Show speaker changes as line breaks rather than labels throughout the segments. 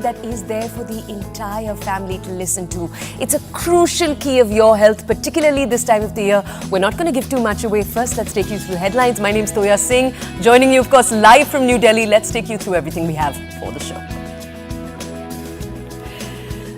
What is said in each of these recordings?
that is there for the entire family to listen to. It's a crucial key of your health, particularly this time of the year. We're not going to give too much away. First, let's take you through headlines. My name's Toya Singh, joining you, of course, live from New Delhi. Let's take you through everything we have for the show.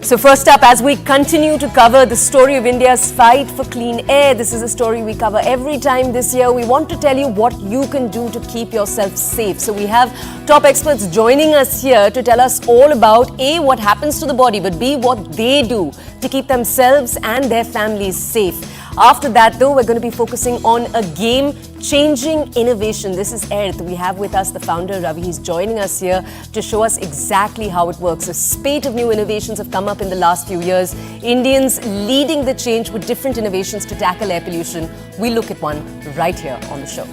So first up, as we continue to cover the story of India's fight for clean air, this is a story we cover every time this year. We want to tell you what you can do to keep yourself safe. So we have top experts joining us here to tell us all about A, what happens to the body, but B, what they do to keep themselves and their families safe. After that, though, we're going to be focusing on a game-changing innovation. This is Earth. We have with us the founder, Ravi. He's joining us here to show us exactly how it works. A spate of new innovations have come up in the last few years. Indians leading the change with different innovations to tackle air pollution. We look at one right here on the show.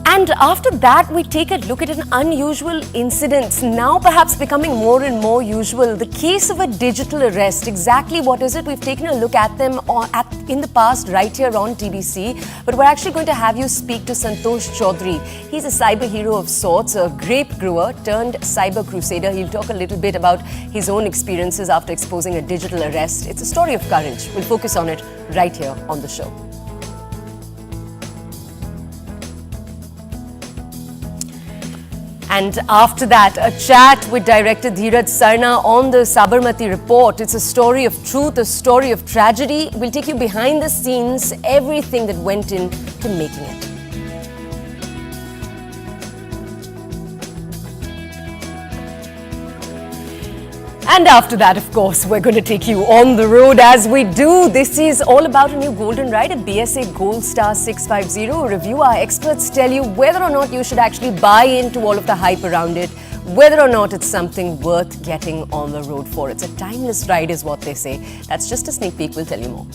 And after that, we take a look at an unusual incident, now perhaps becoming more and more usual. The case of a digital arrest. Exactly what is it? We've taken a look at them in the past right here on TBC. But we're actually going to have you speak to Santosh Chaudhary. He's a cyber hero of sorts, a grape grower turned cyber crusader. He'll talk a little bit about his own experiences after exposing a digital arrest. It's a story of courage. We'll focus on it right here on the show. And after that, a chat with director Dheeraj Sarna on the Sabarmati report. It's a story of truth, a story of tragedy. We'll take you behind the scenes, everything that went into making it. And after that, of course, we're going to take you on the road as we do. This is all about a new golden ride, a BSA Gold Star 650 review. Our experts tell you whether or not you should actually buy into all of the hype around it, whether or not it's something worth getting on the road for. It's a timeless ride is what they say. That's just a sneak peek. We'll tell you more.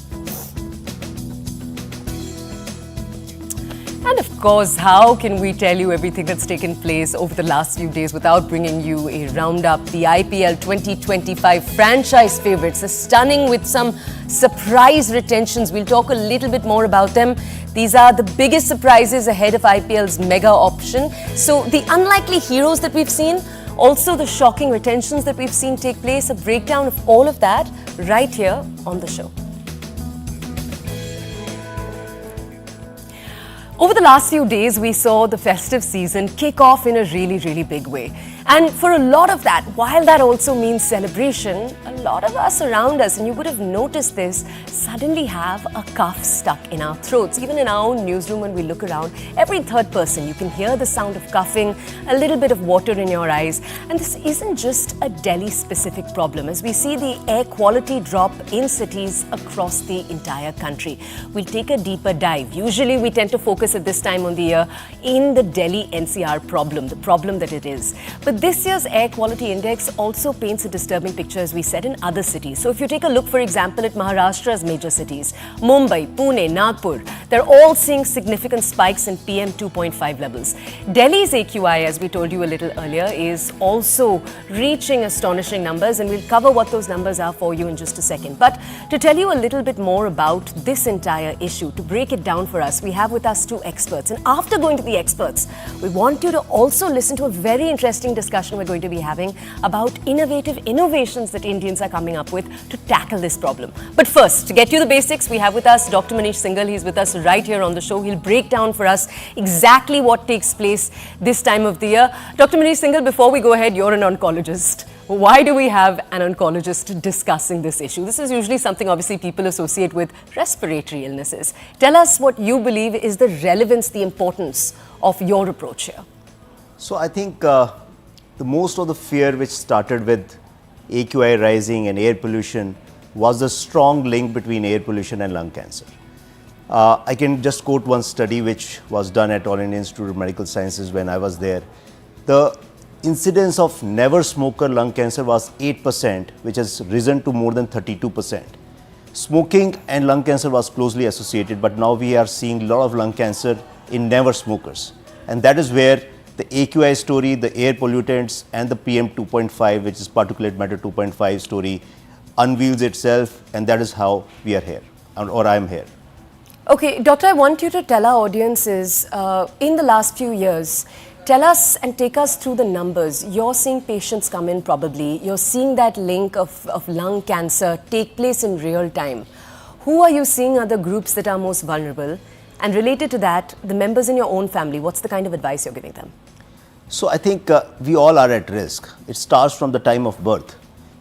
And of course, how can we tell you everything that's taken place over the last few days without bringing you a roundup? The IPL 2025 franchise favourites are stunning with some surprise retentions. We'll talk a little bit more about them. These are the biggest surprises ahead of IPL's mega option. So the unlikely heroes that we've seen, also the shocking retentions that we've seen take place, a breakdown of all of that right here on the show. Over the last few days, we saw the festive season kick off in a really big way. And for a lot of that, while that also means celebration, a lot of us around us, and you would have noticed this, suddenly have a cough stuck in our throats. Even in our own newsroom, when we look around, every third person, you can hear the sound of coughing, a little bit of water in your eyes. And this isn't just a Delhi-specific problem, as we see the air quality drop in cities across the entire country. We'll take a deeper dive. Usually, we tend to focus at this time of the year in the Delhi NCR problem, the problem that it is. But this year's air quality index also paints a disturbing picture, as we said, in other cities. So if you take a look, for example, at Maharashtra's major cities, Mumbai, Pune, Nagpur, they're all seeing significant spikes in PM 2.5 levels. Delhi's AQI, as we told you a little earlier, is also reaching astonishing numbers, and we'll cover what those numbers are for you in just a second. But to tell you a little bit more about this entire issue, to break it down for us, we have with us two experts. And after going to the experts, we want you to also listen to a very interesting discussion we're going to be having about innovative innovations that Indians are coming up with to tackle this problem. But first, to get you the basics, we have with us Dr. Manish Singhal. He's with us right here on the show. He'll break down for us exactly what takes place this time of the year. Dr. Manish Singhal, before we go ahead, you're an oncologist. Why do we have an oncologist discussing this issue? This is usually something obviously people associate with respiratory illnesses. Tell us what you believe is the relevance, the importance of your approach here.
So I think the most of the fear which started with AQI rising and air pollution was the strong link between air pollution and lung cancer. I can just quote one study which was done at All India Institute of Medical Sciences when I was there. The incidence of never smoker lung cancer was 8%, which has risen to more than 32%. Smoking and lung cancer was closely associated, but now we are seeing a lot of lung cancer in never smokers. And that is where the AQI story, the air pollutants and the PM 2.5, which is particulate matter 2.5 story, unveils itself, and that is how we are here, or I am here.
Okay, Doctor, I want you to tell our audiences, in the last few years, tell us and take us through the numbers. You're seeing patients come in probably. You're seeing that link of lung cancer take place in real time. Who are you seeing are the groups that are most vulnerable? And related to that, the members in your own family, what's the kind of advice you're giving them?
So I think we all are at risk. It starts from the time of birth.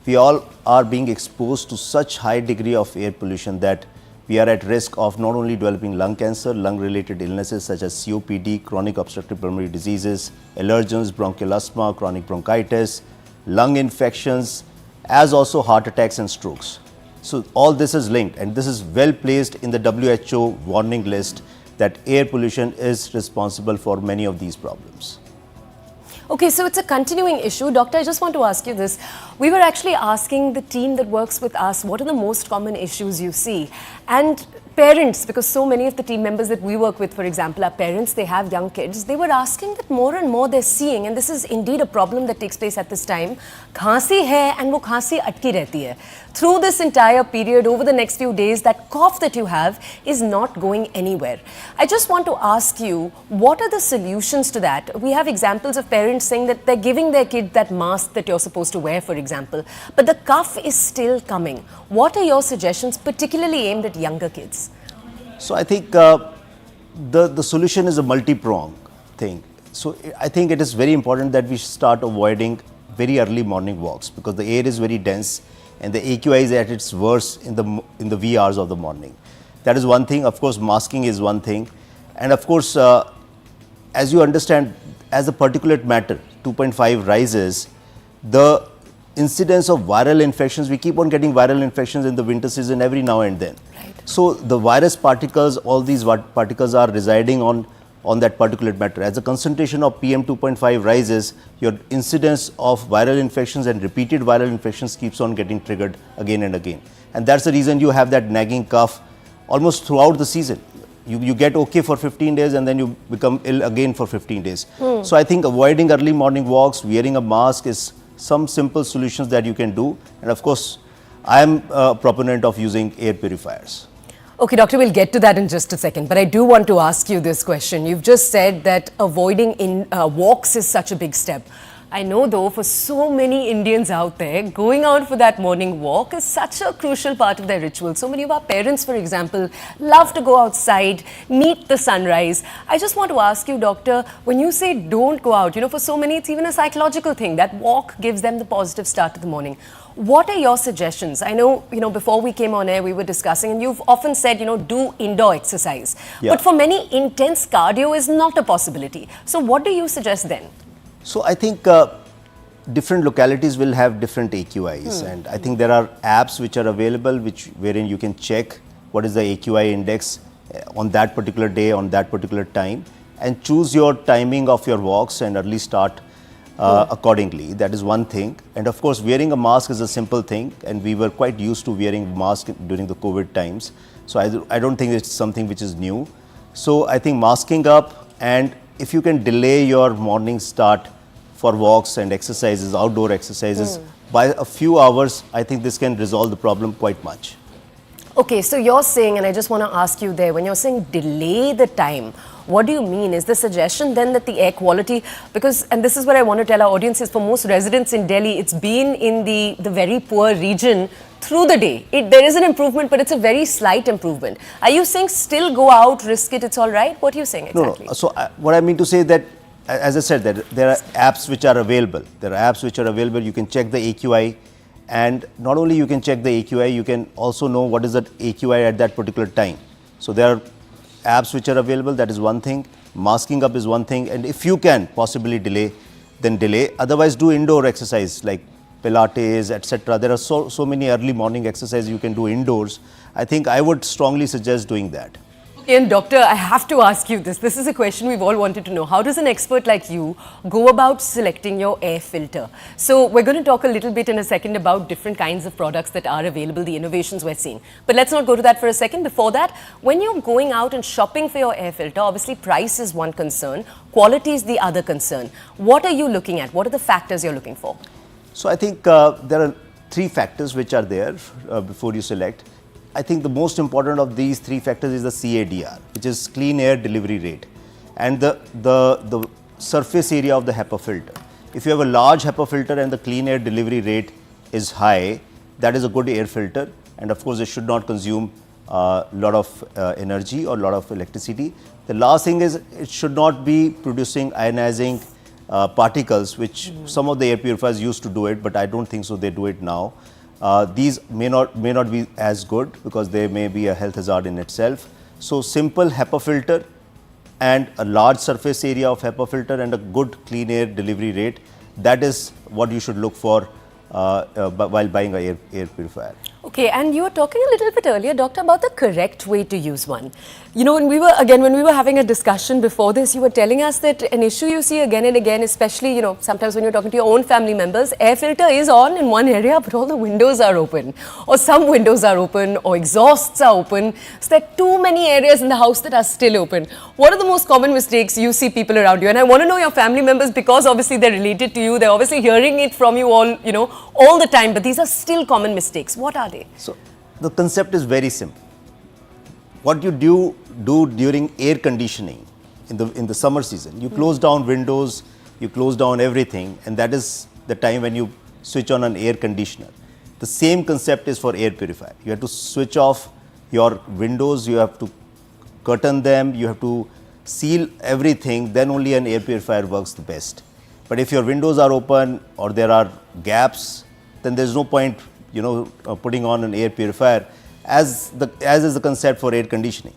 We all are being exposed to such high degree of air pollution that we are at risk of not only developing lung cancer, lung-related illnesses such as COPD, chronic obstructive pulmonary diseases, allergens, bronchial asthma, chronic bronchitis, lung infections, as also heart attacks and strokes. So all this is linked, and this is well placed in the WHO warning list that air pollution is responsible for many of these problems.
Okay, so it's a continuing issue. Doctor, I just want to ask you this. We were actually asking the team that works with us, what are the most common issues you see? And parents, because so many of the team members that we work with, for example, are parents, they have young kids, they were asking that more and more they're seeing, and this is indeed a problem that takes place at this time, khansi hai and wo khansi atki rehti hai. Through this entire period, over the next few days, that cough that you have is not going anywhere. I just want to ask you, what are the solutions to that? We have examples of parents saying that they're giving their kid that mask that you're supposed to wear, for example, but the cough is still coming. What are your suggestions, particularly aimed at younger kids?
So I think the solution is a multi-pronged thing. So I think it is very important that we start avoiding very early morning walks because the air is very dense and the AQI is at its worst in the wee hours of the morning. That is one thing. Of course, masking is one thing, and of course, as you understand, as the particulate matter 2.5 rises, the incidence of viral infections, we keep on getting viral infections in the winter season every now and then.
Right.
So the virus particles, all these particles are residing on that particulate matter. As the concentration of PM 2.5 rises, your incidence of viral infections and repeated viral infections keeps on getting triggered again and again. And that's the reason you have that nagging cough almost throughout the season. You get okay for 15 days and then you become ill again for 15 days. So I think avoiding early morning walks, wearing a mask is some simple solutions that you can do. And of course, I am a proponent of using air purifiers.
Okay, doctor, we'll get to that in just a second, but I do want to ask you this question. You've just said that avoiding walks is such a big step. I know though, for so many Indians out there, going out for that morning walk is such a crucial part of their ritual. So many of our parents, for example, love to go outside, meet the sunrise. I just want to ask you, doctor, when you say don't go out, for so many it's even a psychological thing. That walk gives them the positive start to the morning. What are your suggestions? I know, before we came on air, we were discussing, and you've often said, do indoor exercise. Yeah. But for many, intense cardio is not a possibility. So what do you suggest then?
So I think different localities will have different AQIs, and I think there are apps which are available wherein you can check what is the AQI index on that particular day, on that particular time, and choose your timing of your walks and early start accordingly. That is one thing. And of course, wearing a mask is a simple thing, and we were quite used to wearing masks during the COVID times. So I don't think it's something which is new. So I think masking up, and if you can delay your morning start for walks and exercises, outdoor exercises, by a few hours, I think this can resolve the problem quite much.
Okay, so you're saying, and I just want to ask you there, when you're saying delay the time, what do you mean? Is the suggestion then that the air quality, because, and this is what I want to tell our audiences, for most residents in Delhi, it's been in the very poor region through the day. There is an improvement, but it's a very slight improvement. Are you saying still go out, risk it, it's all right? What are you saying exactly?
No. So what I mean to say that, as I said, that there are apps which are available. There are apps which are available. You can check the AQI, and not only you can check the AQI, you can also know what is the AQI at that particular time. So there are apps which are available. That is one thing. Masking up is one thing, and if you can possibly delay, then delay. Otherwise, do indoor exercise like Pilates, etc. There are so many early morning exercises you can do indoors. I think I would strongly suggest doing that.
And doctor, I have to ask you this. This is a question we've all wanted to know. How does an expert like you go about selecting your air filter? So we're going to talk a little bit in a second about different kinds of products that are available, the innovations we're seeing. But let's not go to that for a second. Before that, when you're going out and shopping for your air filter, obviously price is one concern, quality is the other concern. What are you looking at? What are the factors you're looking for?
So I think there are three factors which are there before you select. I think the most important of these three factors is the CADR, which is clean air delivery rate. And the surface area of the HEPA filter. If you have a large HEPA filter and the clean air delivery rate is high, that is a good air filter, and of course it should not consume a lot of energy or a lot of electricity. The last thing is it should not be producing ionizing particles, which some of the air purifiers used to do it, but I don't think so they do it now. These may not be as good because they may be a health hazard in itself. So simple HEPA filter and a large surface area of HEPA filter and a good clean air delivery rate, that is what you should look for while buying an air purifier.
Okay, and you were talking a little bit earlier, Doctor, about the correct way to use one. You know, when we were having a discussion before this, you were telling us that an issue you see again and again, especially, you know, sometimes when you're talking to your own family members, air filter is on in one area, but all the windows are open. Or some windows are open, or exhausts are open. So there are too many areas in the house that are still open. What are the most common mistakes you see people around you? And I want to know your family members because obviously they're related to you. They're obviously hearing it from you all, you know, all the time. But these are still common mistakes. What are they?
So the concept is very simple. What you do during air conditioning in the summer season, you close down windows, you close down everything, and that is the time when you switch on an air conditioner. The same concept is for air purifier. You have to switch off your windows, you have to curtain them, you have to seal everything, then only an air purifier works the best. But if your windows are open or there are gaps, then there's no point, you know, putting on an air purifier as is the concept for air conditioning.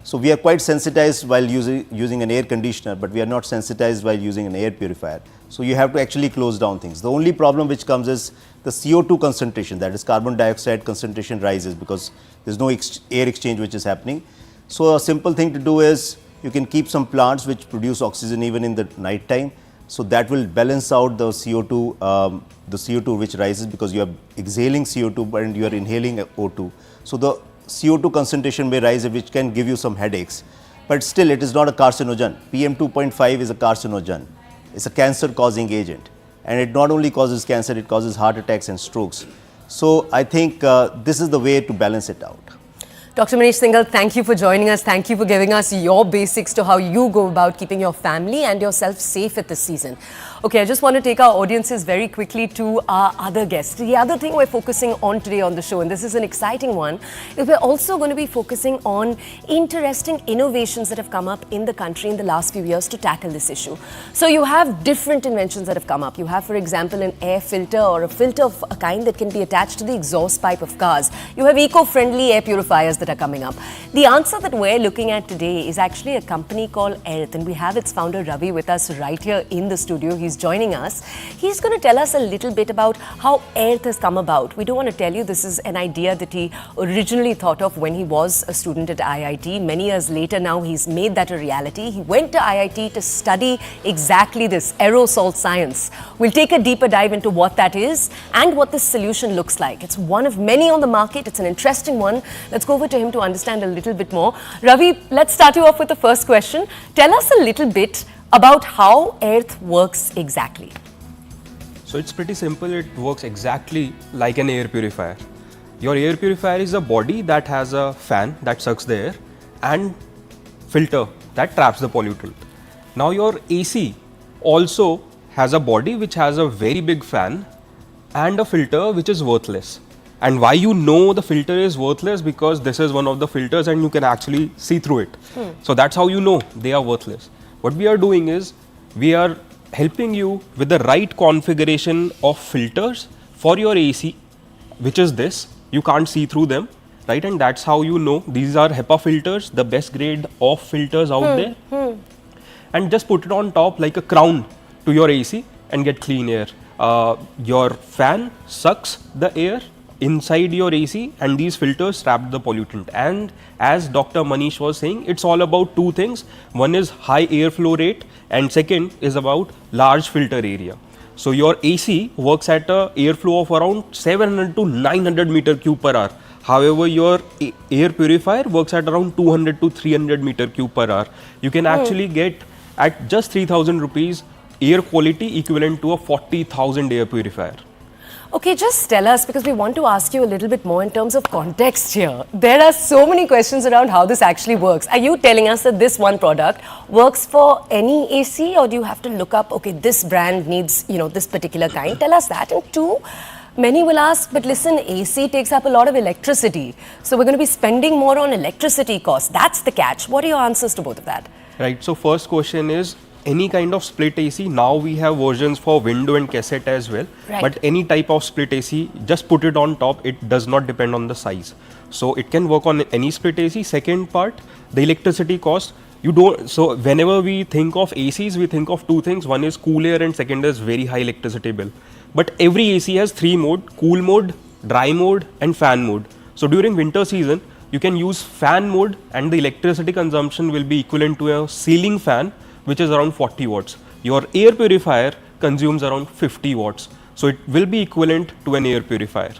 So we are quite sensitized while using an air conditioner, but we are not sensitized while using an air purifier. So you have to actually close down things. The only problem which comes is the CO2 concentration, that is carbon dioxide concentration, rises because there's no air exchange which is happening. So a simple thing to do is you can keep some plants which produce oxygen even in the night time. So that will balance out the CO2 which rises because you are exhaling CO2 and you are inhaling O2. So the CO2 concentration may rise, which can give you some headaches. But still, it is not a carcinogen. PM 2.5 is a carcinogen. It's a cancer-causing agent. And it not only causes cancer, it causes heart attacks and strokes. So I think this is the way to balance it out.
Dr. Manish Singhal, thank you for joining us. Thank you for giving us your basics to how you go about keeping your family and yourself safe at this season. Okay, I just want to take our audiences very quickly to our other guests. The other thing we're focusing on today on the show, and this is an exciting one, is we're also going to be focusing on interesting innovations that have come up in the country in the last few years to tackle this issue. So you have different inventions that have come up. You have, for example, an air filter or a filter of a kind that can be attached to the exhaust pipe of cars. You have eco-friendly air purifiers that are coming up. The answer that we're looking at today is actually a company called Earth, and we have its founder Ravi with us right here in the studio. He's joining us. He's going to tell us a little bit about how Earth has come about. We don't want to tell you this is an idea that he originally thought of when he was a student at IIT. Many years later now, he's made that a reality. He went to IIT to study exactly this, aerosol science. We'll take a deeper dive into what that is and what this solution looks like. It's one of many on the market. It's an interesting one. Let's go over to him to understand a little bit more. Ravi, let's start you off with the first question. Tell us a little bit about how Earth works exactly.
So it's pretty simple. It works exactly like an air purifier. Your air purifier is a body that has a fan that sucks the air and filter that traps the pollutant. Now your AC also has a body which has a very big fan and a filter which is worthless. And why you know the filter is worthless? Because this is one of the filters and you can actually see through it. So that's how you know they are worthless. What we are doing is we are helping you with the right configuration of filters for your AC, which is this. You can't see through them, right? And that's how you know these are HEPA filters, the best grade of filters out there. And just put it on top like a crown to your AC and get clean air. Your fan sucks the air inside your AC and these filters trap the pollutant. And as Dr. Manish was saying, it's all about two things. One is high airflow rate and second is about large filter area. So your AC works at an airflow of around 700 to 900 meter cube per hour. However, your air purifier works at around 200 to 300 meter cube per hour. You can actually get at just 3,000 rupees air quality equivalent to a 40,000 air purifier.
Okay, just tell us, because we want to ask you a little bit more in terms of context here. There are so many questions around how this actually works. Are you telling us that this one product works for any AC, or do you have to look up, okay, this brand needs, this particular kind? Tell us that. And two, many will ask, but listen, AC takes up a lot of electricity. So we're going to be spending more on electricity costs. That's the catch. What are your answers to both of that?
Right. So first question is, any kind of split AC, now we have versions for window and cassette as well.
Right.
But any type of split AC, just put it on top. It does not depend on the size. So it can work on any split AC. Second part, the electricity cost. So whenever we think of ACs, we think of two things. One is cool air and second is very high electricity bill. But every AC has three mode: cool mode, dry mode and fan mode. So during winter season, you can use fan mode and the electricity consumption will be equivalent to a ceiling fan, which is around 40 watts. Your air purifier consumes around 50 watts. So it will be equivalent to an air purifier.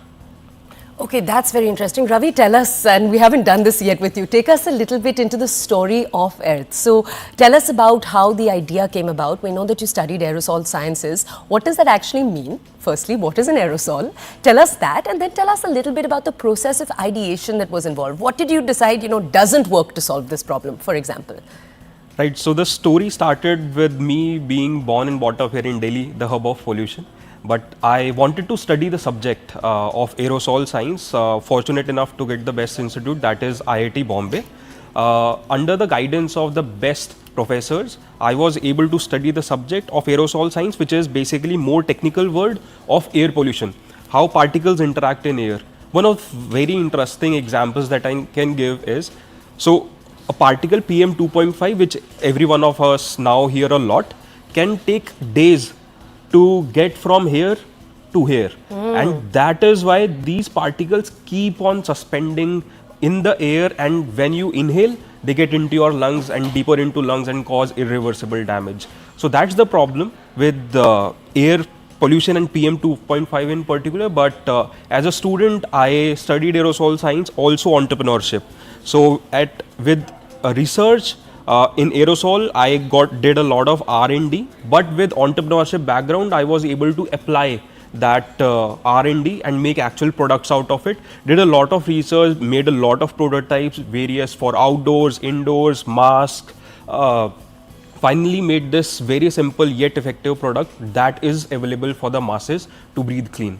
Okay, that's very interesting. Ravi, tell us, and we haven't done this yet with you, take us a little bit into the story of Earth. So tell us about how the idea came about. We know that you studied aerosol sciences. What does that actually mean? Firstly, what is an aerosol? Tell us that, and then tell us a little bit about the process of ideation that was involved. What did you decide, doesn't work to solve this problem, for example?
Right, so the story started with me being born and brought up here in Delhi, the hub of pollution. But I wanted to study the subject of aerosol science, fortunate enough to get the best institute, that is IIT Bombay. Under the guidance of the best professors, I was able to study the subject of aerosol science, which is basically more technical word of air pollution, how particles interact in air. One of very interesting examples that I can give is, so a particle PM 2.5, which every one of us now hear a lot, can take days to get from here to here. And that is why these particles keep on suspending in the air, and when you inhale, they get into your lungs and deeper into lungs and cause irreversible damage. So that's the problem with air pollution and PM 2.5 in particular. But as a student, I studied aerosol science, also entrepreneurship. So with research in aerosol, I did a lot of R&D, but with entrepreneurship background, I was able to apply that R&D and make actual products out of it. Did a lot of research, made a lot of prototypes, various for outdoors, indoors, masks. Finally made this very simple yet effective product that is available for the masses to breathe clean.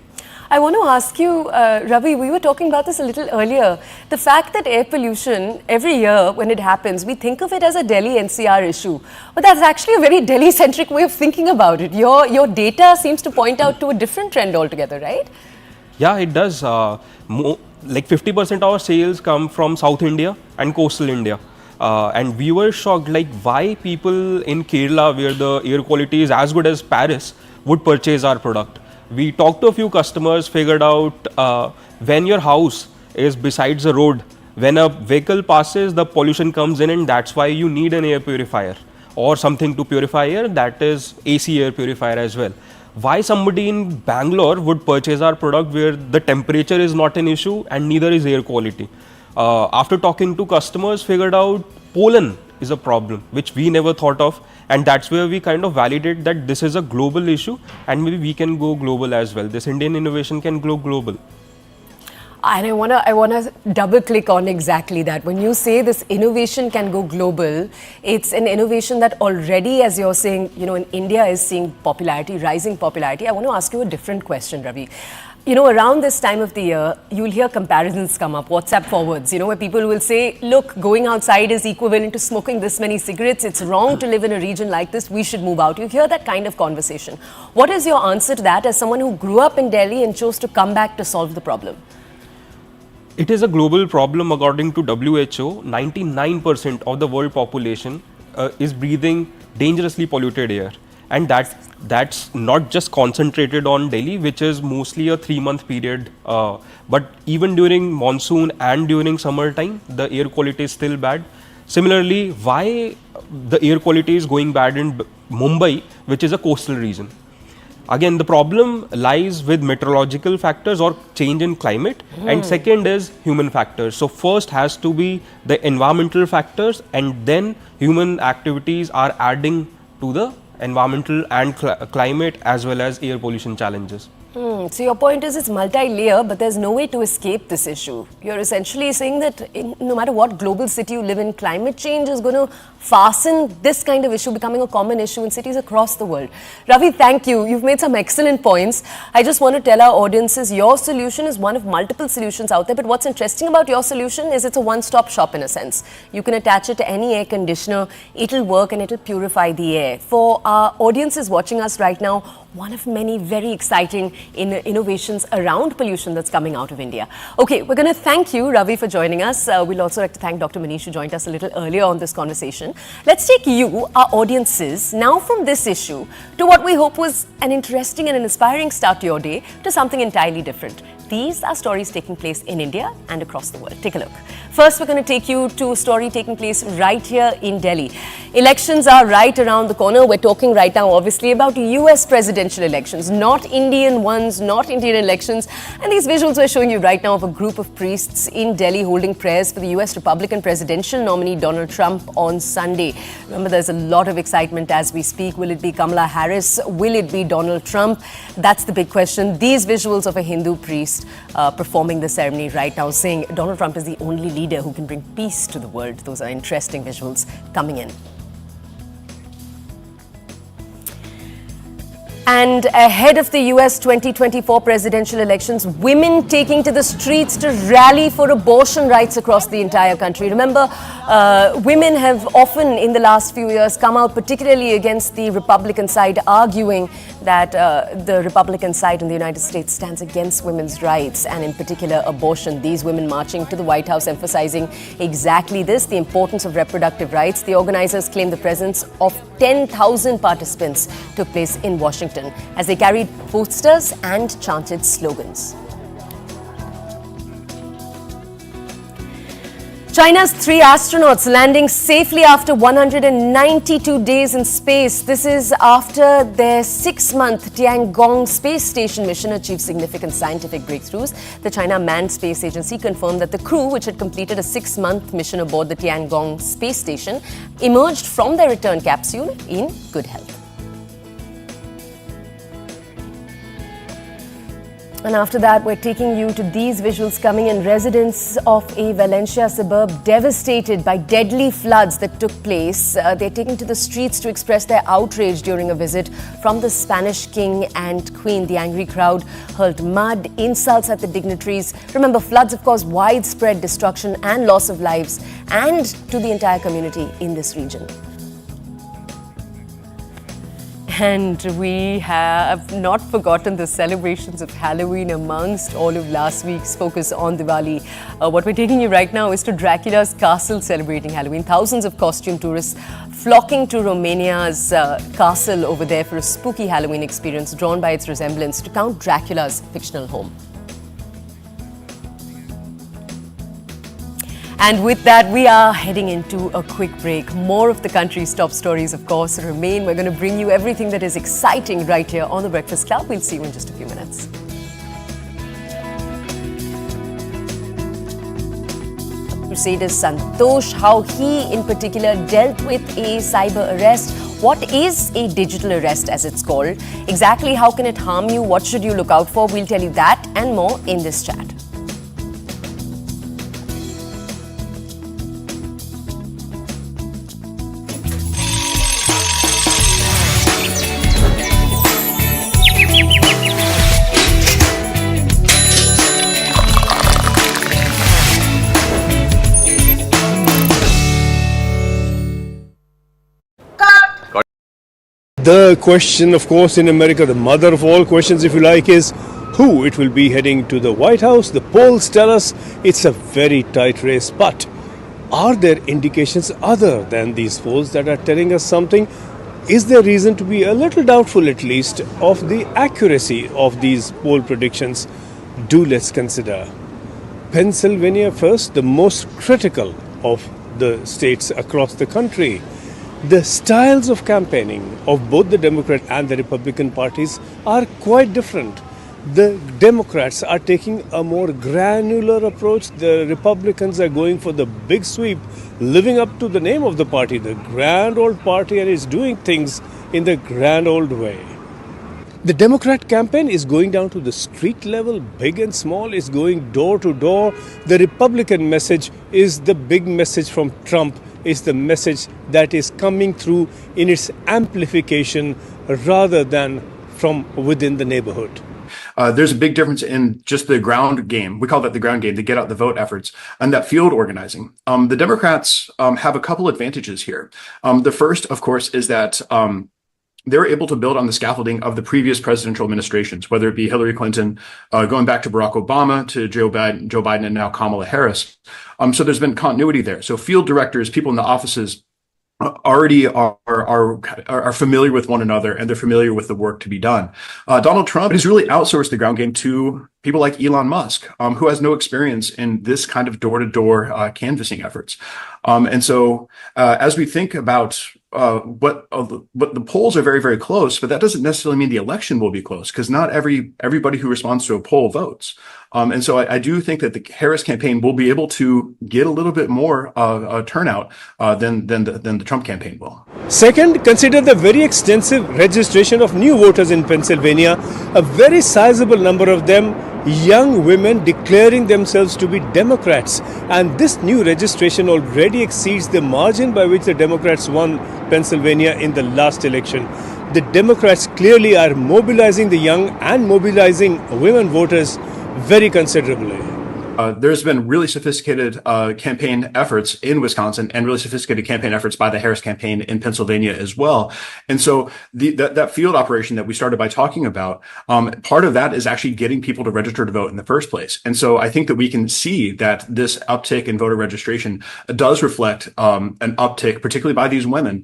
I want to ask you, Ravi, we were talking about this a little earlier. The fact that air pollution, every year when it happens, we think of it as a Delhi NCR issue. But that's actually a very Delhi-centric way of thinking about it. Your data seems to point out to a different trend altogether, right?
Yeah, it does. Like 50% of our sales come from South India and coastal India. And we were shocked, like why people in Kerala, where the air quality is as good as Paris, would purchase our product. We talked to a few customers, figured out when your house is besides the road, when a vehicle passes, the pollution comes in, and that's why you need an air purifier or something to purify air, that is AC air purifier as well. Why somebody in Bangalore would purchase our product where the temperature is not an issue and neither is air quality? After talking to customers, figured out pollen is a problem which we never thought of, and that's where we kind of validate that this is a global issue and maybe we can go global as well. This Indian innovation can go global.
And I wanna double click on exactly that. When you say this innovation can go global, it's an innovation that already, as you're saying, in India is seeing popularity, rising popularity. I want to ask you a different question, Ravi. Around this time of the year, you'll hear comparisons come up, WhatsApp forwards, where people will say, look, going outside is equivalent to smoking this many cigarettes. It's wrong to live in a region like this. We should move out. You hear that kind of conversation. What is your answer to that as someone who grew up in Delhi and chose to come back to solve the problem?
It is a global problem. According to WHO, 99% of the world population is breathing dangerously polluted air. And that's not just concentrated on Delhi, which is mostly a 3-month period. But even during monsoon and during summertime, the air quality is still bad. Similarly, why the air quality is going bad in Mumbai, which is a coastal region? Again, the problem lies with meteorological factors or change in climate, and second is human factors. So first has to be the environmental factors, and then human activities are adding to the environmental and climate as well as air pollution challenges.
So your point is it's multi-layer, but there's no way to escape this issue. You're essentially saying that no matter what global city you live in, climate change is going to fasten this kind of issue becoming a common issue in cities across the world. Ravi, thank you. You've made some excellent points. I just want to tell our audiences your solution is one of multiple solutions out there, but what's interesting about your solution is it's a one-stop shop in a sense. You can attach it to any air conditioner, it'll work and it'll purify the air. For our audiences watching us right now, one of many very exciting innovations around pollution that's coming out of India. Okay, we're going to thank you, Ravi, for joining us. We'll also like to thank Dr. Manish, who joined us a little earlier on this conversation. Let's take you, our audiences, now from this issue to what we hope was an interesting and an inspiring start to your day to something entirely different. These are stories taking place in India and across the world. Take a look. First, we're going to take you to a story taking place right here in Delhi. Elections are right around the corner. We're talking right now, obviously, about US presidential elections, not Indian ones, not Indian elections. And these visuals we're showing you right now of a group of priests in Delhi holding prayers for the US Republican presidential nominee Donald Trump on Sunday. Remember, there's a lot of excitement as we speak. Will it be Kamala Harris? Will it be Donald Trump? That's the big question. These visuals of a Hindu priest performing the ceremony right now, saying Donald Trump is the only leader who can bring peace to the world. Those are interesting visuals coming in. And ahead of the US 2024 presidential elections, women taking to the streets to rally for abortion rights across the entire country. Remember, women have often in the last few years come out particularly against the Republican side, arguing that the Republican side in the United States stands against women's rights and in particular abortion. These women marching to the White House emphasizing exactly this, the importance of reproductive rights. The organizers claim the presence of 10,000 participants took place in Washington as they carried posters and chanted slogans. China's 3 astronauts landing safely after 192 days in space. This is after their 6-month Tiangong space station mission achieved significant scientific breakthroughs. The China Manned Space Agency confirmed that the crew, which had completed a 6-month mission aboard the Tiangong space station, emerged from their return capsule in good health. And after that, we're taking you to these visuals coming in. Residents of a Valencia suburb devastated by deadly floods that took place. They're taking to the streets to express their outrage during a visit from the Spanish king and queen. The angry crowd hurled mud, insults at the dignitaries. Remember, floods have caused widespread destruction and loss of lives and to the entire community in this region. And we have not forgotten the celebrations of Halloween amongst all of last week's focus on Diwali. What we're taking you right now is to Dracula's castle celebrating Halloween. Thousands of costume tourists flocking to Romania's castle over there for a spooky Halloween experience drawn by its resemblance to Count Dracula's fictional home. And with that, we are heading into a quick break. More of the country's top stories, of course, remain. We're going to bring you everything that is exciting right here on The Breakfast Club. We'll see you in just a few minutes. Crusader Santosh, how he in particular dealt with a cyber arrest. What is a digital arrest as it's called? Exactly how can it harm you? What should you look out for? We'll tell you that and more in this chat.
The question, of course, in America, the mother of all questions, if you like, is who it will be heading to the White House. The polls tell us it's a very tight race, but are there indications other than these polls that are telling us something? Is there reason to be a little doubtful, at least, of the accuracy of these poll predictions? Let's consider Pennsylvania first, the most critical of the states across the country. The styles of campaigning of both the Democrat and the Republican parties are quite different. The Democrats are taking a more granular approach. The Republicans are going for the big sweep, living up to the name of the party, the grand old party, and is doing things in the grand old way. The Democrat campaign is going down to the street level, big and small, is going door to door. The Republican message is the big message from Trump, is the message that is coming through in its amplification rather than from within the neighborhood.
There's a big difference in just the ground game. We call that the ground game, the get out the vote efforts, and that field organizing. The Democrats have a couple advantages here. The first, of course, is that they're able to build on the scaffolding of the previous presidential administrations, whether it be Hillary Clinton, going back to Barack Obama, to Joe Biden, and now Kamala Harris. So there's been continuity there. So field directors, people in the offices, already are familiar with one another, and they're familiar with the work to be done. Donald Trump has really outsourced the ground game to people like Elon Musk, who has no experience in this kind of door-to-door canvassing efforts. And so as we think about what the polls are very, very close, but that doesn't necessarily mean the election will be close, because not everybody who responds to a poll votes. And so I do think that the Harris campaign will be able to get a little bit more turnout than the Trump campaign will.
Second, consider the very extensive registration of new voters in Pennsylvania. A very sizable number of them young women declaring themselves to be Democrats. And this new registration already exceeds the margin by which the Democrats won Pennsylvania in the last election. The Democrats clearly are mobilizing the young and mobilizing women voters very considerably.
There's been really sophisticated campaign efforts in Wisconsin, and really sophisticated campaign efforts by the Harris campaign in Pennsylvania as well. And so that field operation that we started by talking about, part of that is actually getting people to register to vote in the first place. And so I think that we can see that this uptick in voter registration does reflect an uptick, particularly by these women,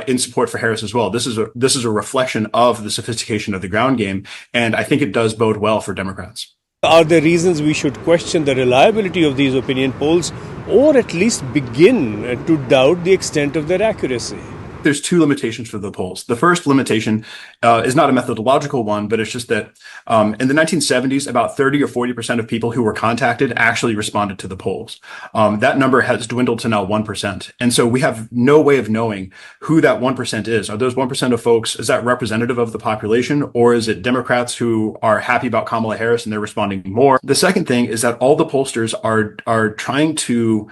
in support for Harris as well. This is a reflection of the sophistication of the ground game, and I think it does bode well for Democrats.
Are there reasons we should question the reliability of these opinion polls, or at least begin to doubt the extent of their accuracy?
There's two limitations for the polls. The first limitation is not a methodological one, but it's just that in the 1970s, about 30 or 40% of people who were contacted actually responded to the polls. That number has dwindled to now 1%. And so we have no way of knowing who that 1% is. Are those 1% of folks, is that representative of the population, or is it Democrats who are happy about Kamala Harris and they're responding more? The second thing is that all the pollsters are trying to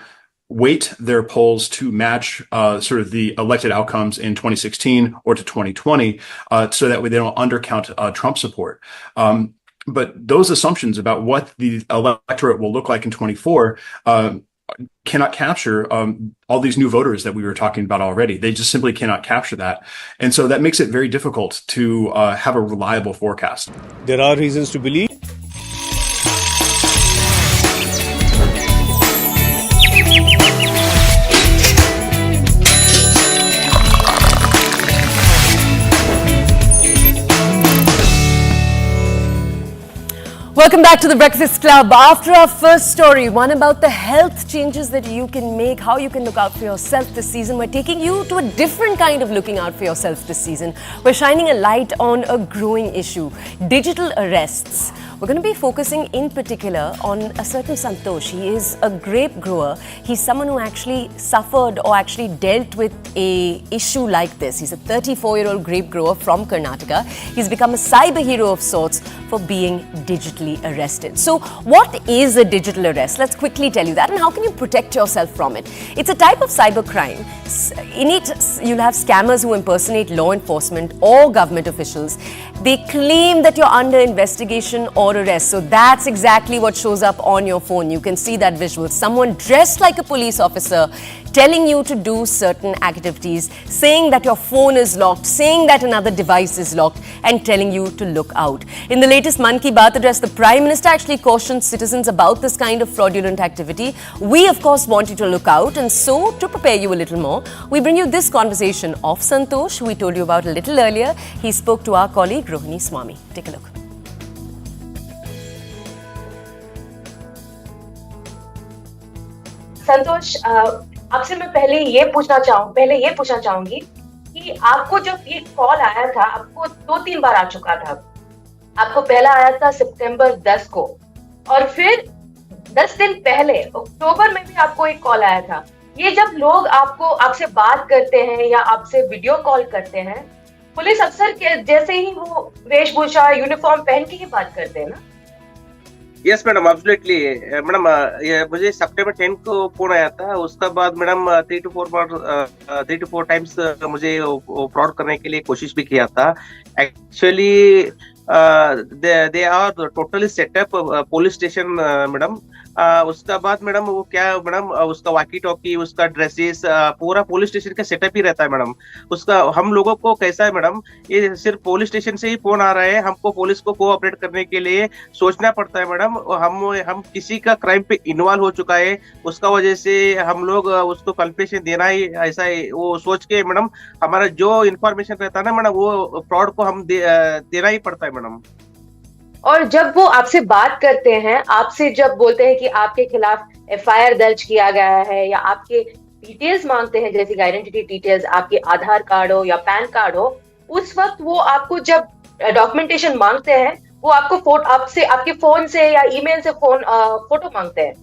weight their polls to match sort of the elected outcomes in 2016 or to 2020, so that way they don't undercount Trump support. But those assumptions about what the electorate will look like in 24 cannot capture all these new voters that we were talking about already. They just simply cannot capture that. And so that makes it very difficult to have a reliable forecast.
There are reasons to believe.
Welcome back to the Breakfast Club. After our first story, one about the health changes that you can make, how you can look out for yourself this season, we're taking you to a different kind of looking out for yourself this season. We're shining a light on a growing issue, digital arrests. We're going to be focusing in particular on a certain Santosh. He is a grape grower. He's someone who actually suffered or actually dealt with a issue like this. He's a 34-year-old grape grower from Karnataka. He's become a cyber hero of sorts for being digitally arrested. So what is a digital arrest? Let's quickly tell you that, and how can you protect yourself from it? It's a type of cyber crime. In it, you'll have scammers who impersonate law enforcement or government officials. They claim that you're under investigation or arrest. So that's exactly what shows up on your phone. You can see that visual. Someone dressed like a police officer telling you to do certain activities, saying that your phone is locked, saying that another device is locked, and telling you to look out. In the latest Mann Ki Baat address, the Prime Minister actually cautioned citizens about this kind of fraudulent activity. We, of course, want you to look out, and so to prepare you a little more, we bring you this conversation of Santosh, who we told you about a little earlier. He spoke to our colleague Rohini Swami. Take a look.
संतोष, आपसे मैं पहले ये पूछना चाहूंगी कि आपको जब ये कॉल आया था, आपको 2-3 बार आ चुका था। आपको पहला आया था सितंबर 10 को, और फिर 10 दिन पहले अक्टूबर में भी आपको एक कॉल आया था। ये जब लोग आपसे बात करते हैं या आपसे वीडियो कॉल करते हैं, पुलिस अफसर के जैसे ही वो वेशभूषा यूनिफॉर्म पहन के ही बात करते हैं ना?
Yes madam, absolutely madam. ये मुझे सितंबर 10 को फोन आया था। उसका बाद मैडम 3 to 4 टाइम्स मुझे फ्रॉड करने के लिए कोशिश भी किया था। Actually they are totally setup police station madam. उसका बाद मैडम वो क्या मैडम, उसका वॉकी टॉकी, उसका ड्रेसेस, पूरा पुलिस स्टेशन का सेटअप ही रहता है मैडम। उसका हम लोगों को कैसा है मैडम, ये सिर्फ पुलिस स्टेशन से ही फोन आ रहा है, हमको पुलिस को कोऑपरेट करने के लिए सोचना पड़ता है मैडम। हम किसी का क्राइम पे इन्वॉल्व हो चुका है, उसका वजह से हम लोग उसको कन्फेशन देना ही ऐसा है, वो सोच के मैडम हमारा जो इन्फॉर्मेशन रहता है ना मैडम, वो फ्रॉड को हम देना ही पड़ता है मैडम।
और जब वो आपसे बात करते हैं, आपसे जब बोलते हैं कि आपके खिलाफ एफआईआर दर्ज किया गया है या आपके डिटेल्स मांगते हैं, जैसे आइडेंटिटी डिटेल्स, आपके आधार कार्ड हो या पैन कार्ड हो, उस वक्त वो आपको जब डॉक्यूमेंटेशन मांगते हैं, वो आपको आपसे आपके फोन से या ईमेल से फोटो मांगते हैं।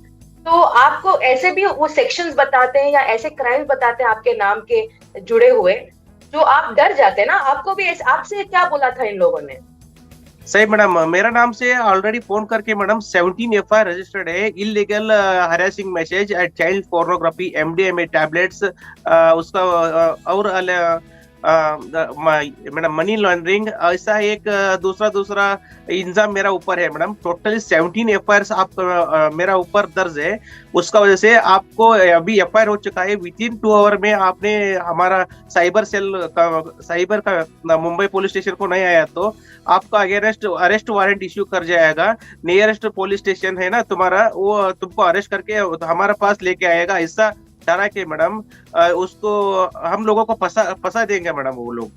तो आपको ऐसे भी वो सेक्शंस बताते हैं या ऐसे क्राइम्स बताते हैं आपके नाम के जुड़े हुए, जो आप डर जाते हैं ना? आपको भी आपसे क्या बोला था इन लोगों ने?
सही मैडम, मेरा नाम से ऑलरेडी फोन करके मैडम 17 एफआईआर रजिस्टर्ड है, illegal harassing message eight child pornography, MDMA tablets, उसका और मैडम मनी लॉन्ड्रिंग, ऐसा एक दूसरा इंजाम मेरा ऊपर है मैडम। टोटली 17 एफआईआर आप मेरा ऊपर दर्ज है। उसका वजह से आपको अभी एफआईआर हो चुका है। विद इन 2 आवर में आपने हमारा साइबर का मुंबई पुलिस स्टेशन को नहीं आया तो आपका अरेस्ट वारंट इश्यू कर जाएगा। नियरेस्ट पुलिस स्टेशन है ना तुम्हारा, वो तुमको अरेस्ट करके हमारे पास लेके आएगा। ऐसा डरा के मैडम उसको हम लोगों को फंसा देंगे मैडम वो लोग।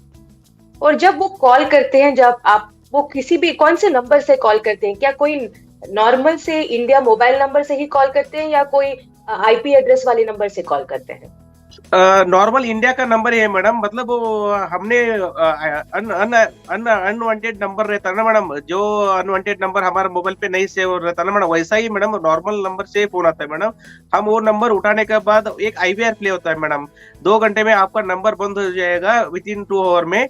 और जब वो कॉल करते हैं, जब आप वो किसी भी कौन से नंबर से कॉल करते हैं? क्या कोई नॉर्मल से इंडिया मोबाइल नंबर से ही कॉल करते हैं या कोई आईपी एड्रेस वाले नंबर से कॉल करते हैं?
नॉर्मल इंडिया का नंबर है मैडम। मतलब हमने अनवांटेड नंबर रहता है ना मैडम, जो अनवांटेड नंबर हमारे मोबाइल पे नहीं सेव रहता ना मैडम, वैसा ही मैडम नॉर्मल नंबर से फोन आता है मैडम। हम वो नंबर उठाने के बाद एक आईवीआर प्ले होता है मैडम। 2 घंटे में आपका नंबर बंद हो जाएगा। विद इन 2 आवर में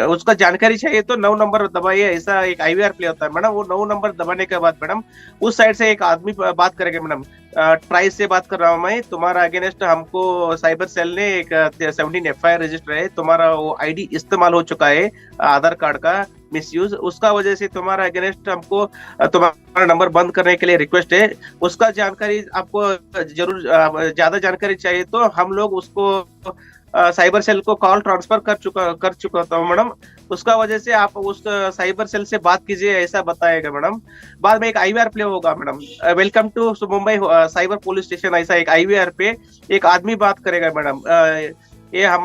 उसका जानकारी चाहिए तो 9 नंबर दबाइए, ऐसा एक आईवीआर प्ले होता है मैडम। वो 9 नंबर दबाने के बाद मैडम उस साइड से एक आदमी बात करेगा मैडम। ट्राइस से बात कर रहा हूँ मैं, तुम्हारा अगेंस्ट हमको साइबर सेल ने एक 17 एफआईआर रजिस्टर है, तुम्हारा वो आईडी इस्तेमाल हो चुका है आधार कार्ड का मिसयूज, उसका वजह से तुम्हारा अगेंस्ट हमको तुम्हारा नंबर बंद करने के लिए रिक्वेस्ट है। उसका जानकारी आपको जरूर ज्यादा जानकारी चाहिए तो हम लोग उसको साइबर सेल को कॉल ट्रांसफर कर चुका था मैडम। उसका वजह से आप उस साइबर सेल से बात कीजिए, ऐसा बताएगा मैडम। बाद में एक आईवीआर प्ले होगा madam, welcome to Mumbai cyber police station, ऐसा एक आईवीआर पे एक आदमी बात करेगा मैडम। ये हम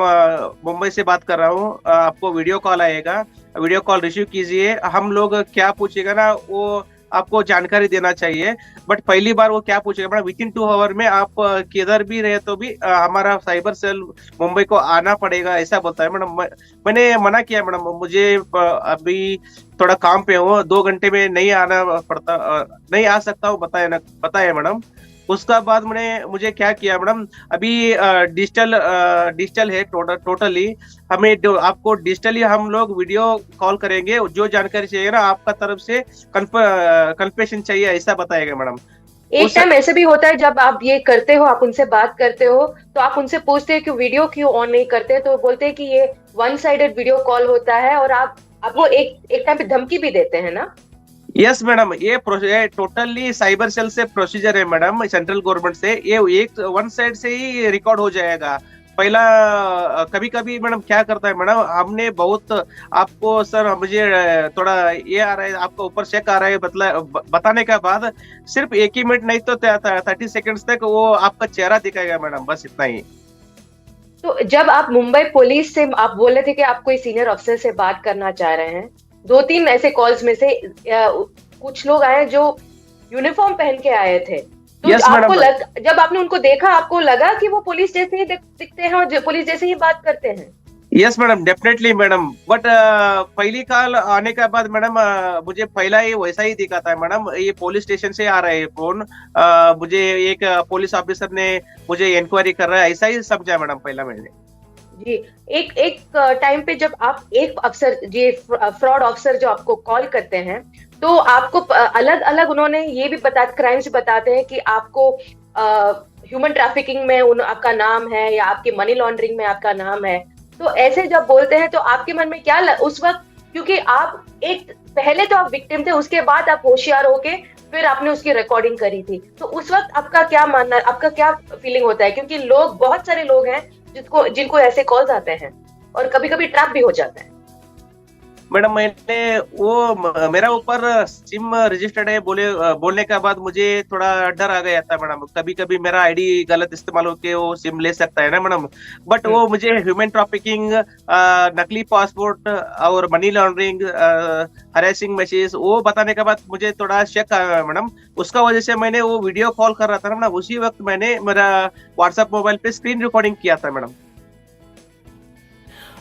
मुंबई से बात कर रहा हूँ, आपको वीडियो कॉल आएगा, वीडियो कॉल रिसीव कीजिए। हम लोग क्या पूछेगा ना वो आपको जानकारी देना चाहिए। बट पहली बार वो क्या पूछेगा मैडम, विद इन 2 आवर में आप किधर भी रहे तो भी हमारा साइबर सेल मुंबई को आना पड़ेगा, ऐसा बोलता है मैडम। मैंने मना किया मैडम, मुझे अभी थोड़ा काम पे हूँ, 2 घंटे में नहीं आना पड़ता, नहीं आ सकता हूँ, बताया मैडम। उसका बाद मुझे क्या किया मैडम, अभी डिजिटल है टोटली, हमें आपको डिजिटली हम लोग वीडियो कॉल करेंगे, जो जानकारी चाहिए ना आपका तरफ से कन्फेशन चाहिए, ऐसा बताएगा मैडम।
एक टाइम ऐसे भी होता है जब आप ये करते हो, आप उनसे बात करते हो तो आप उनसे पूछते हैं कि वीडियो क्यों ऑन नहीं करते, तो बोलते हैं कि ये 1 साइडेड वीडियो कॉल होता है, और आपको एक टाइम पे धमकी भी देते हैं ना?
यस मैडम, ये टोटली साइबर सेल से प्रोसीजर है मैडम, सेंट्रल गवर्नमेंट से। ये एक 1 साइड से ही रिकॉर्ड हो जाएगा। पहला कभी कभी मैडम क्या करता है मैडम, हमने बहुत आपको सर मुझे थोड़ा ये आ रहा है, आपको ऊपर चेक आ रहा है बताने के बाद सिर्फ 1 ही मिनट नहीं तो 30 सेकंड्स तक वो आपका चेहरा दिखाएगा मैडम, बस इतना ही।
तो जब आप मुंबई पुलिस से आप बोल रहे थे कि आप कोई सीनियर अफसर से बात करना चाह रहे हैं, 2-3 ऐसे कॉल्स में से कुछ लोग आए जो यूनिफॉर्म पहन के आए थे, तो
yes,
आपको जब आपने उनको देखा, आपको लगा कि वो पुलिस जैसे ही दिखते हैं और पुलिस जैसे ही बात करते हैं?
Yes madam, definitely madam. But पहली कॉल आने के बाद मैडम मुझे पहला ये वैसा ही दिखा था मैडम, ये पुलिस स्टेशन से आ रहा है फोन, मुझे एक पुलिस ऑफिसर ने मुझे इंक्वायरी कर रहा है, ऐसा ही समझा मैडम पहला मैंने।
जी, एक एक टाइम पे जब आप एक अफसर, ये फ्रॉड ऑफिसर जो आपको कॉल करते हैं, तो आपको अलग अलग उन्होंने ये भी क्राइम्स बताते हैं कि आपको ह्यूमन ट्रैफिकिंग में आपका नाम है या आपके मनी लॉन्ड्रिंग में आपका नाम है। तो ऐसे जब बोलते हैं तो आपके मन में क्या उस वक्त, क्योंकि आप एक पहले तो आप विक्टिम थे, उसके बाद आप होशियार होके फिर आपने उसकी रिकॉर्डिंग करी थी, तो उस वक्त आपका क्या मानना, आपका क्या फीलिंग होता है? क्योंकि लोग, बहुत सारे लोग हैं जिनको ऐसे कॉल्स आते हैं और कभी कभी ट्रैप भी हो जाता है।
मैडम मैंने मेरा ऊपर सिम रजिस्टर्ड है बोलने के बाद मुझे थोड़ा डर आ गया था मैडम। कभी कभी मेरा आईडी गलत इस्तेमाल होके वो सिम ले सकता है ना मैडम। बट वो मुझे ह्यूमन ट्रैफिकिंग, नकली पासपोर्ट और मनी लॉन्ड्रिंग, हरेसिंग मैसेज वो बताने के बाद मुझे थोड़ा शक आया मैडम। उसका वजह से मैंने वो वीडियो कॉल कर रहा था ना मैडम, उसी वक्त मैंने मेरा व्हाट्सएप मोबाइल पे स्क्रीन रिकॉर्डिंग किया था madam.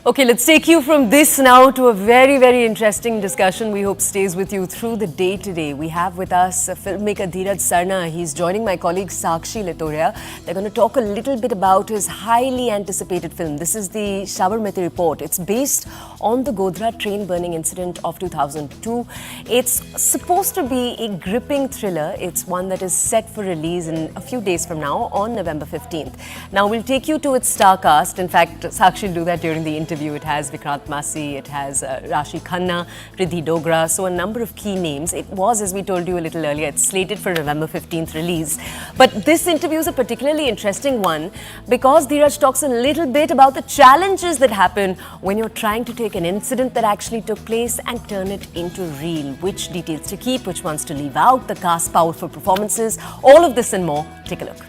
Okay, let's take you from this now to a very, very interesting discussion we hope stays with you through the day today. We have with us filmmaker Dheeraj Sarna. He's joining my colleague Sakshi Toya. They're going to talk a little bit about his highly anticipated film. This is the Sabarmati report. It's based on the Godhra train burning incident of 2002. It's supposed to be a gripping thriller. It's one that is set for release in a few days from now on November 15th. Now we'll take you to its star cast. In fact, Sakshi will do that during the interview. It has Vikrant Massey, it has Rashi Khanna, Riddhi Dogra, so a number of key names. It was, as we told you a little earlier, it's slated for November 15th release. But this interview is a particularly interesting one because Dheeraj talks a little bit about the challenges that happen when you're trying to take an incident that actually took place and turn it into real. Which details to keep, which ones to leave out, the cast, powerful performances, all of this and more. Take a look.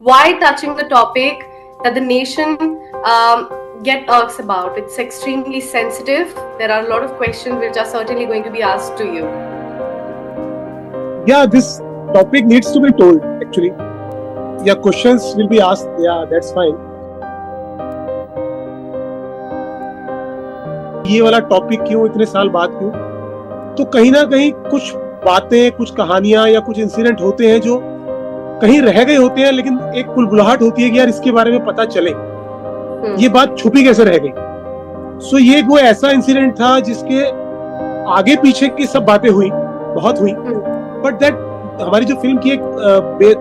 Why touching the topic that the nation get irks about? It's extremely sensitive. There are a lot of questions which are certainly going to be asked to you.
Yeah, this topic needs to be told actually. Yeah, questions will be asked. Yeah, that's fine. ये वाला topic क्यों, इतने साल बाद क्यों? तो कहीं ना कहीं कुछ बातें, कुछ कहानियां या कुछ इंसिडेंट होते हैं जो कहीं रह गए होते हैं, लेकिन एक कुलबुलाहट होती है कि यार इसके बारे में पता चले, ये बात छुपी कैसे रह गई। सो ये कोई ऐसा इंसिडेंट था जिसके आगे पीछे की सब बातें हुई, बहुत हुई, बट दैट हमारी जो फिल्म की एक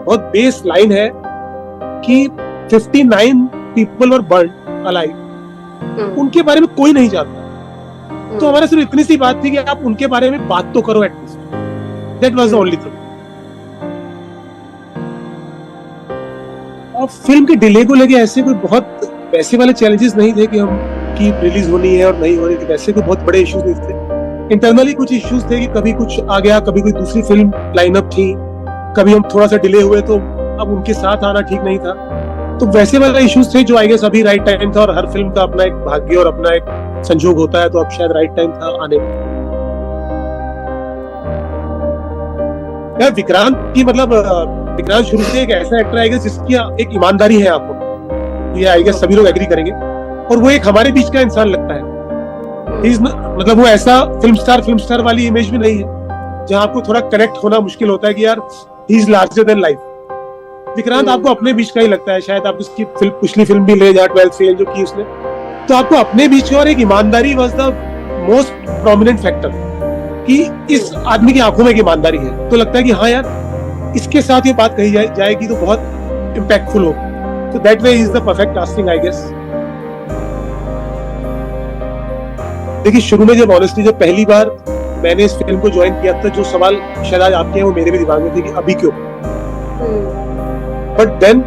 बहुत बेस लाइन है कि 59 पीपल वर बर्न्ड अलाइव, उनके बारे में कोई नहीं जानता। तो हमारा सिर्फ इतनी सी बात थी कि आप उनके बारे में बात तो करो at least. That was the only thing. और फिल्म के डिले को लेके ऐसे कोई बहुत पैसे वाले चैलेंजेस नहीं थे कि हम की रिलीज होनी है और नहीं होनी थी, वैसे कोई बहुत बड़े इश्यूज नहीं थे। इंटरनली कुछ इश्यूज थे कि कभी कुछ आ गया, कभी कोई दूसरी फिल्म लाइनअप थी, कभी हम थोड़ा सा डिले हुए तो अब उनके साथ आना ठीक नहीं था। तो वैसे वाले इश्यूज थे जो आई गेस अभी राइट टाइम था, और हर फिल्म का अपना एक भाग्य और अपना एक संजोग होता है, तो अब शायद राइट टाइम था आने का। यार विक्रांत की मतलब विक्रांत शुरू से एक ऐसा एक्टर आएगा जिसकी एक ईमानदारी है, आपको ये आई गेस सभी लोग एग्री करेंगे, और वो एक हमारे बीच का इंसान लगता है। मतलब वो ऐसा फिल्म स्टार वाली इमेज भी नहीं है जहां आपको थोड़ा कनेक्ट होना मुश्किल होता है कि यार he is larger than life. Vikrant आपको अपने बीच का ही लगता है। शायद आप उसकी पिछली फिल्म भी ले जाए 12th फेल जो की उसने, तो आपको अपने बीच का, और एक ईमानदारी was the most prominent factor कि इस आदमी की आंखों में एक ईमानदारी है। तो लगता है कि हाँ यार इसके साथ ये बात कही जाएगी तो बहुत इम्पैक्टफुल हो। तो that way is the perfect casting I guess. देखिए शुरू में जब ऑनेस्टली जब पहली बार मैंने इस फिल्म को ज्वाइन किया था, जो सवाल शायद आज आपके हैं वो मेरे भी दिमाग में थे कि अभी क्यों। बट देन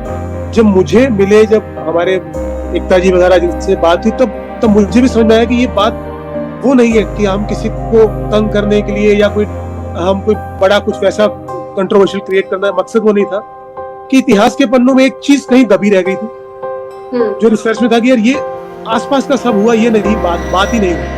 जब मुझे मिले, जब हमारे एकता जी वगैरह जिनसे बात हुई, तब मुझे भी समझ में आया कि ये बात वो नहीं है कि हम किसी को तंग करने के लिए या हम कोई बड़ा कुछ वैसा कंट्रोवर्शियल क्रिएट करना, मकसद वो नहीं था। कि इतिहास के पन्नों में एक चीज कहीं दबी रह गई थी जो रिसर्च में था कि यार ये आसपास का सब हुआ, ये नहीं बात ही नहीं हुई।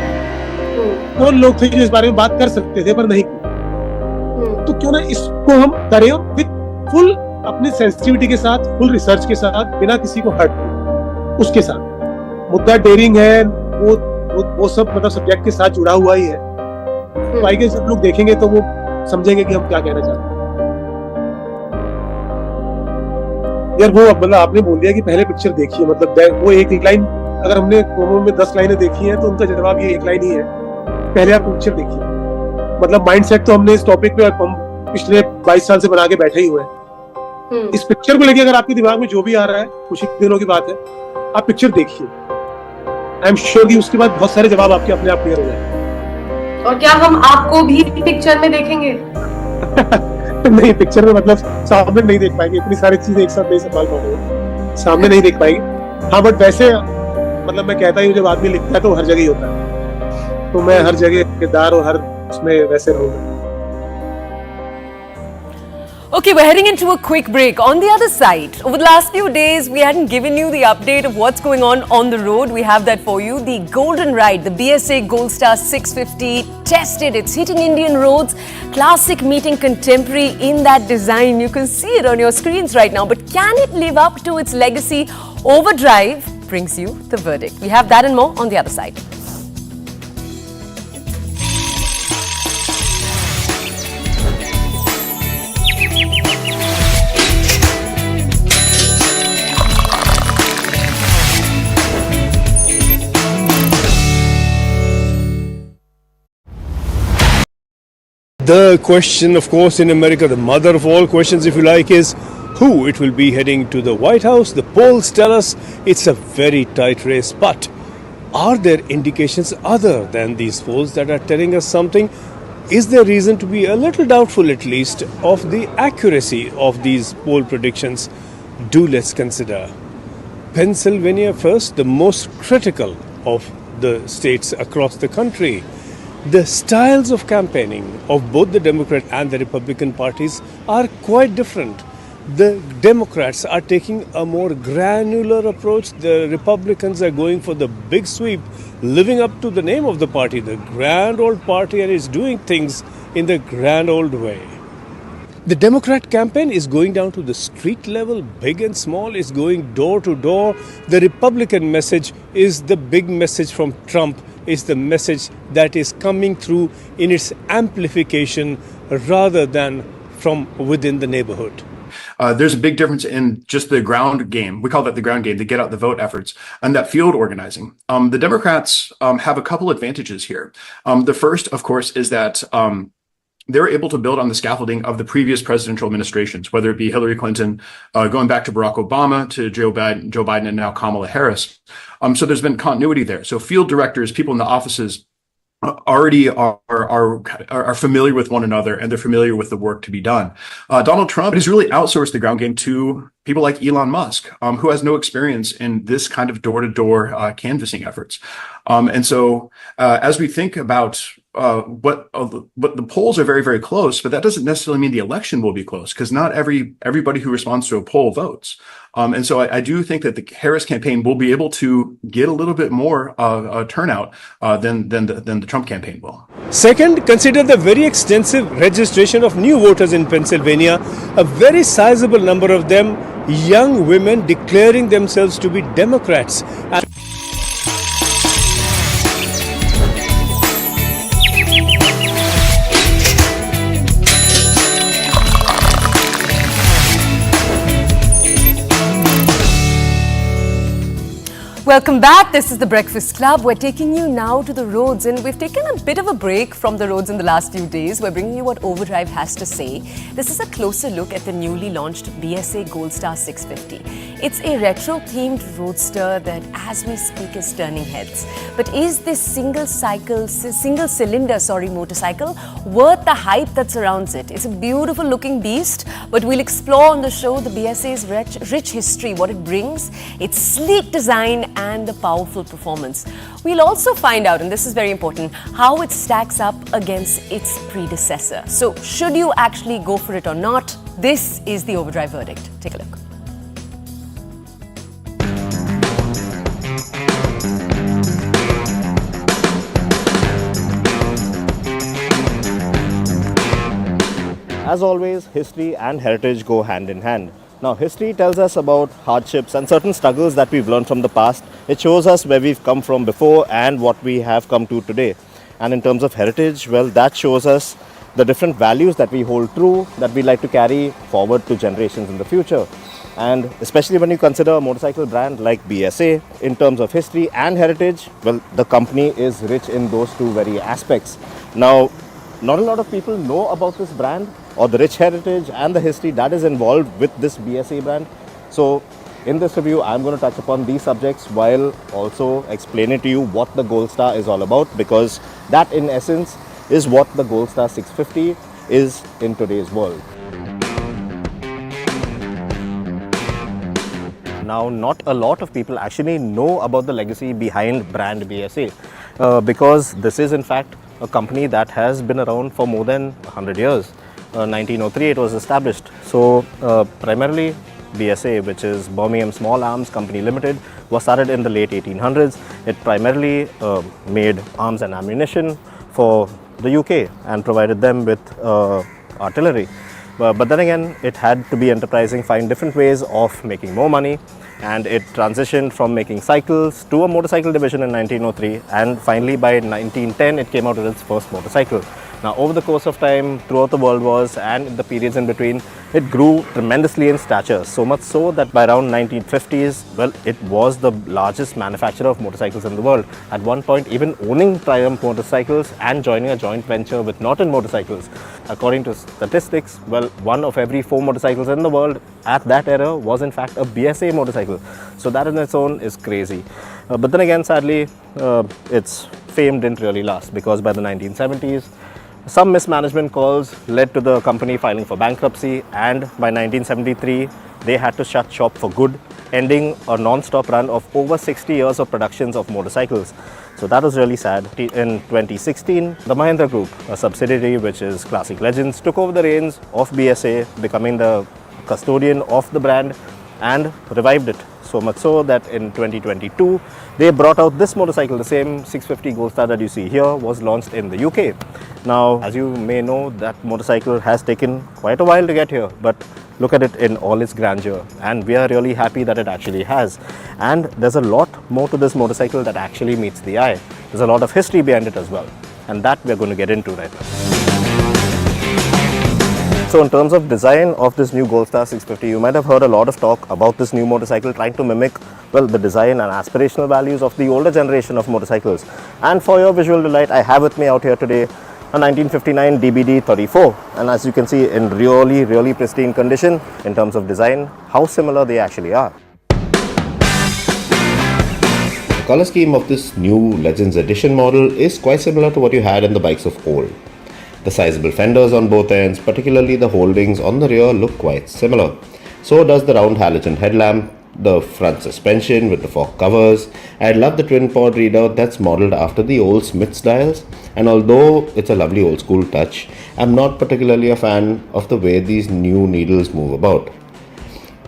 कौन लोग थे जो इस बारे में बात कर सकते थे पर नहीं की, तो क्यों ना इसको हम करें विद फुल अपनी सेंसिटिविटी के साथ, फुल रिसर्च के साथ, बिना किसी को हर्ट उसके साथ। मुद्दा डेयरिंग है, वो सब मतलब सब्जेक्ट के साथ जुड़ा हुआ ही है। तो आई गेस जब लोग देखेंगे तो वो समझेंगे कि हम क्या कहना चाहते हैं। यार वो मतलब आपने बोल दिया कि पहले पिक्चर देखिए, मतलब वो एक लाइन, अगर हमने प्रोमो में 10 लाइनें देखी हैं तो उनका जवाब ये एक लाइन ही है, पहले आप पिक्चर देखिए। मतलब माइंडसेट तो हमने इस टॉपिक पे हम पिछले 22 साल से बना के बैठे ही हुए हैं। इस पिक्चर को लेके अगर आपके दिमाग में जो भी आ रहा है, कुछ ही दिनों की बात है, आप पिक्चर देखिए। आई एम श्योर कि उसके बाद बहुत सारे जवाब आपके अपने आप क्लियर हो जाएंगे।
और क्या हम आपको भी पिक्चर में देखेंगे?
नहीं, पिक्चर में मतलब सामने नहीं देख पाएंगे, इतनी सारी चीजें एक साथ नहीं संभाल पाएंगे, सामने नहीं देख पाएंगे। हाँ, बट वैसे मतलब मैं कहता हूँ जब आदमी लिखता है तो हर जगह ही होता है, तो मैं हर जगह किरदार और हर उसमें वैसे रहूंगा।
Okay, we're heading into a quick break. On the other side, over the last few days, we hadn't given you the update of what's going on the road. We have that for you. The Golden Ride, the BSA Gold Star 650, tested. It's hitting Indian roads. Classic meeting contemporary in that design. You can see it on your screens right now. But can it live up to its legacy? Overdrive brings you the verdict. We have that and more on the other side.
The question, of course, in America, the mother of all questions, if you like, is who it will be heading to the White House. The polls tell us it's a very tight race, but are there indications other than these polls that are telling us something? Is there reason to be a little doubtful, at least, of the accuracy of these poll predictions? Let's consider Pennsylvania first, the most critical of the states across the country. The styles of campaigning of both the Democrat and the Republican parties are quite different. The Democrats are taking a more granular approach. The Republicans are going for the big sweep, living up to the name of the party, the grand old party, and is doing things in the grand old way. The Democrat campaign is going down to the street level, big and small, is going door to door. The Republican message is the big message from Trump, is the message that is coming through in its amplification rather than from within the neighborhood.
There's a big difference in just the ground game. We call that the ground game, the get out the vote efforts, and that field organizing. The Democrats have a couple advantages here. The first, of course, is that they're able to build on the scaffolding of the previous presidential administrations, whether it be Hillary Clinton, going back to Barack Obama, to Joe Biden, and now Kamala Harris. So there's been continuity there. So field directors, people in the offices, already are familiar with one another, and they're familiar with the work to be done. Donald Trump has really outsourced the ground game to people like Elon Musk, who has no experience in this kind of door-to-door canvassing efforts. And so as we think about what the polls are very, very close, but that doesn't necessarily mean the election will be close, because not everybody who responds to a poll votes. And so I do think that the Harris campaign will be able to get a little bit more turnout than the Trump campaign will.
Second, consider the very extensive registration of new voters in Pennsylvania. A very sizable number of them young women declaring themselves to be Democrats.
Welcome back. This is the Breakfast Club. We're taking you now to the roads, and we've taken a bit of a break from the roads in the last few days. We're bringing you what Overdrive has to say. This is a closer look at the newly launched BSA Gold Star 650. It's a retro-themed roadster that, as we speak, is turning heads. But is this single-cylinder motorcycle worth the hype that surrounds it? It's a beautiful-looking beast, but we'll explore on the show the BSA's rich history, what it brings, its sleek design, and the powerful performance. We'll also find out, and this is very important, how it stacks up against its predecessor. So, should you actually go for it or not? This is the Overdrive verdict. Take a look.
As always, history and heritage go hand in hand. Now, history tells us about hardships and certain struggles that we've learned from the past. It shows us where we've come from before and what we have come to today. And in terms of heritage, well, that shows us the different values that we hold true, that we like to carry forward to generations in the future. And especially when you consider a motorcycle brand like BSA, in terms of history and heritage, well, the company is rich in those two very aspects. Now, not a lot of people know about this brand or the rich heritage and the history that is involved with this BSA brand. So, in this review, I'm going to touch upon these subjects while also explaining to you what the Gold Star is all about, because that in essence is what the Gold Star 650 is in today's world. Now, not a lot of people actually know about the legacy behind brand BSA because this is in fact a company that has been around for more than 100 years. 1903 it was established. So primarily BSA, which is Birmingham Small Arms Company Limited, was started in the late 1800s. It primarily made arms and ammunition for the UK and provided them with artillery. But then again, it had to be enterprising, find different ways of making more money, and it transitioned from making cycles to a motorcycle division in 1903, and finally by 1910 it came out with its first motorcycle. Now, over the course of time, throughout the world wars and the periods in between, it grew tremendously in stature, so much so that by around 1950s, well, it was the largest manufacturer of motorcycles in the world. At one point, even owning Triumph motorcycles and joining a joint venture with Norton motorcycles. According to statistics, well, 1 of every 4 motorcycles in the world at that era was in fact a BSA motorcycle. So that in its own is crazy. But then again, sadly, its fame didn't really last, because by the 1970s, some mismanagement calls led to the company filing for bankruptcy, and by 1973 they had to shut shop for good, ending a non-stop run of over 60 years of productions of motorcycles. So that was really sad. In 2016, the Mahindra Group, a subsidiary which is Classic Legends, took over the reins of BSA, becoming the custodian of the brand and revived it. So much so that in 2022, they brought out this motorcycle. The same 650 Gold Star that you see here was launched in the UK. Now, as you may know, that motorcycle has taken quite a while to get here, but look at it in all its grandeur, and we are really happy that it actually has. And there's a lot more to this motorcycle that actually meets the eye. There's a lot of history behind it as well, and that we're going to get into right now. So in terms of design of this new Gold Star 650, you might have heard a lot of talk about this new motorcycle trying to mimic, well, the design and aspirational values of the older generation of motorcycles. And for your visual delight, I have with me out here today a 1959 DBD 34, and as you can see, in really pristine condition in terms of design, how similar they actually are.
The color scheme of this new Legends Edition model is quite similar to what you had in the bikes of old. The sizable fenders on both ends, particularly the holdings on the rear, look quite similar. So does the round halogen headlamp, the front suspension with the fork covers. I love the twin pod readout that's modelled after the old Smiths dials, and although it's a lovely old school touch, I'm not particularly a fan of the way these new needles move about.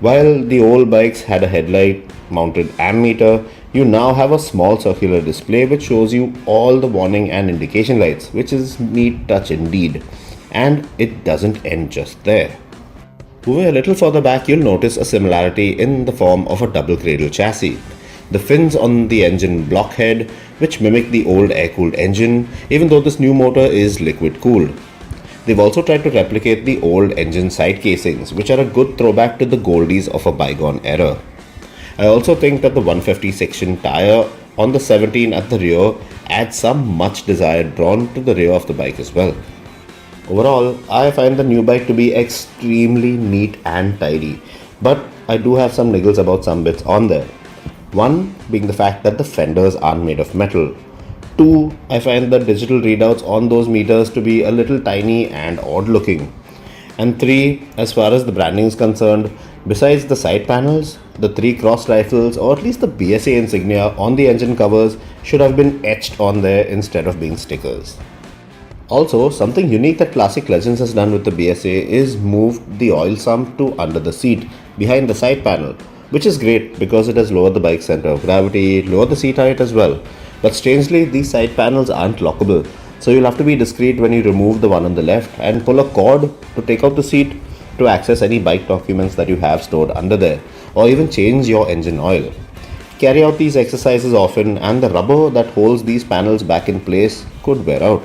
While the old bikes had a headlight mounted ammeter, you now have a small circular display which shows you all the warning and indication lights, which is neat touch indeed. And it doesn't end just there. Moving a little further back, you'll notice a similarity in the form of a double cradle chassis. The fins on the engine blockhead, which mimic the old air-cooled engine, even though this new motor is liquid-cooled. They've also tried to replicate the old engine side casings, which are a good throwback to the goldies of a bygone era. I also think that the 150 section tyre on the 17 at the rear adds some much desired drawn to the rear of the bike as well. Overall, I find the new bike to be extremely neat and tidy, but I do have some niggles about some bits on there. One being the fact that the fenders aren't made of metal. 2, I find the digital readouts on those meters to be a little tiny and odd looking. And 3, as far as the branding is concerned, besides the side panels, the 3 cross rifles or at least the BSA insignia on the engine covers should have been etched on there instead of being stickers. Also, something unique that Classic Legends has done with the BSA is moved the oil sump to under the seat, behind the side panel, which is great because it has lowered the bike's center of gravity, lowered the seat height as well. But strangely, these side panels aren't lockable, so you'll have to be discreet when you remove the one on the left and pull a cord to take out the seat to access any bike documents that you have stored under there, or even change your engine oil. Carry out these exercises often, and the rubber that holds these panels back in place could wear out.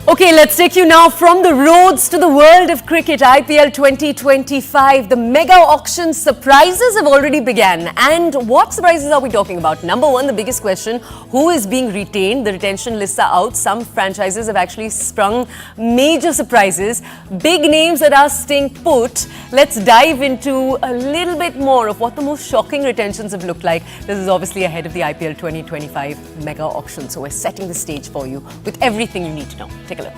Okay, let's take you now from the roads to the world of cricket. IPL 2025. The mega auction surprises have already begun. And what surprises are we talking about? Number one, the biggest question, who is being retained? The retention lists are out. Some franchises have actually sprung major surprises. Big names that are staying put. Let's dive into a little bit more of what the most shocking retentions have looked like. This is obviously ahead of the IPL 2025 mega auction. So we're setting the stage for you with everything you need to know. Take a look.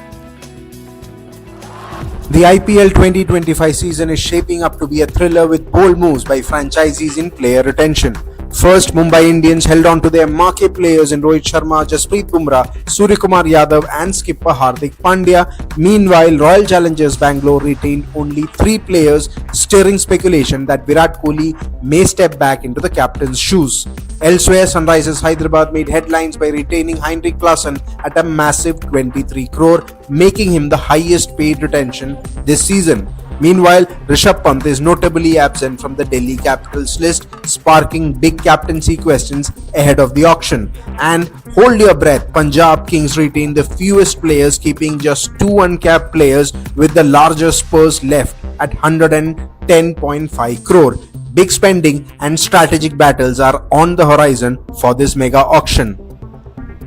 The IPL 2025 season is shaping up to be a thriller with bold moves by franchisees in player retention. First, Mumbai Indians held on to their marquee players in Rohit Sharma, Jasprit Bumrah, Suryakumar Yadav and skipper Hardik Pandya. Meanwhile, Royal Challengers Bangalore retained only 3 players, stirring speculation that Virat Kohli may step back into the captain's shoes. Elsewhere, Sunrisers Hyderabad made headlines by retaining Heinrich Klaasen at a massive 23 crore, making him the highest paid retention this season. Meanwhile, Rishabh Pant is notably absent from the Delhi Capitals list, sparking big captaincy questions ahead of the auction. And hold your breath, Punjab Kings retained the fewest players, keeping just 2 uncapped players with the largest purse left at 110.5 crore. Big spending and strategic battles are on the horizon for this mega auction.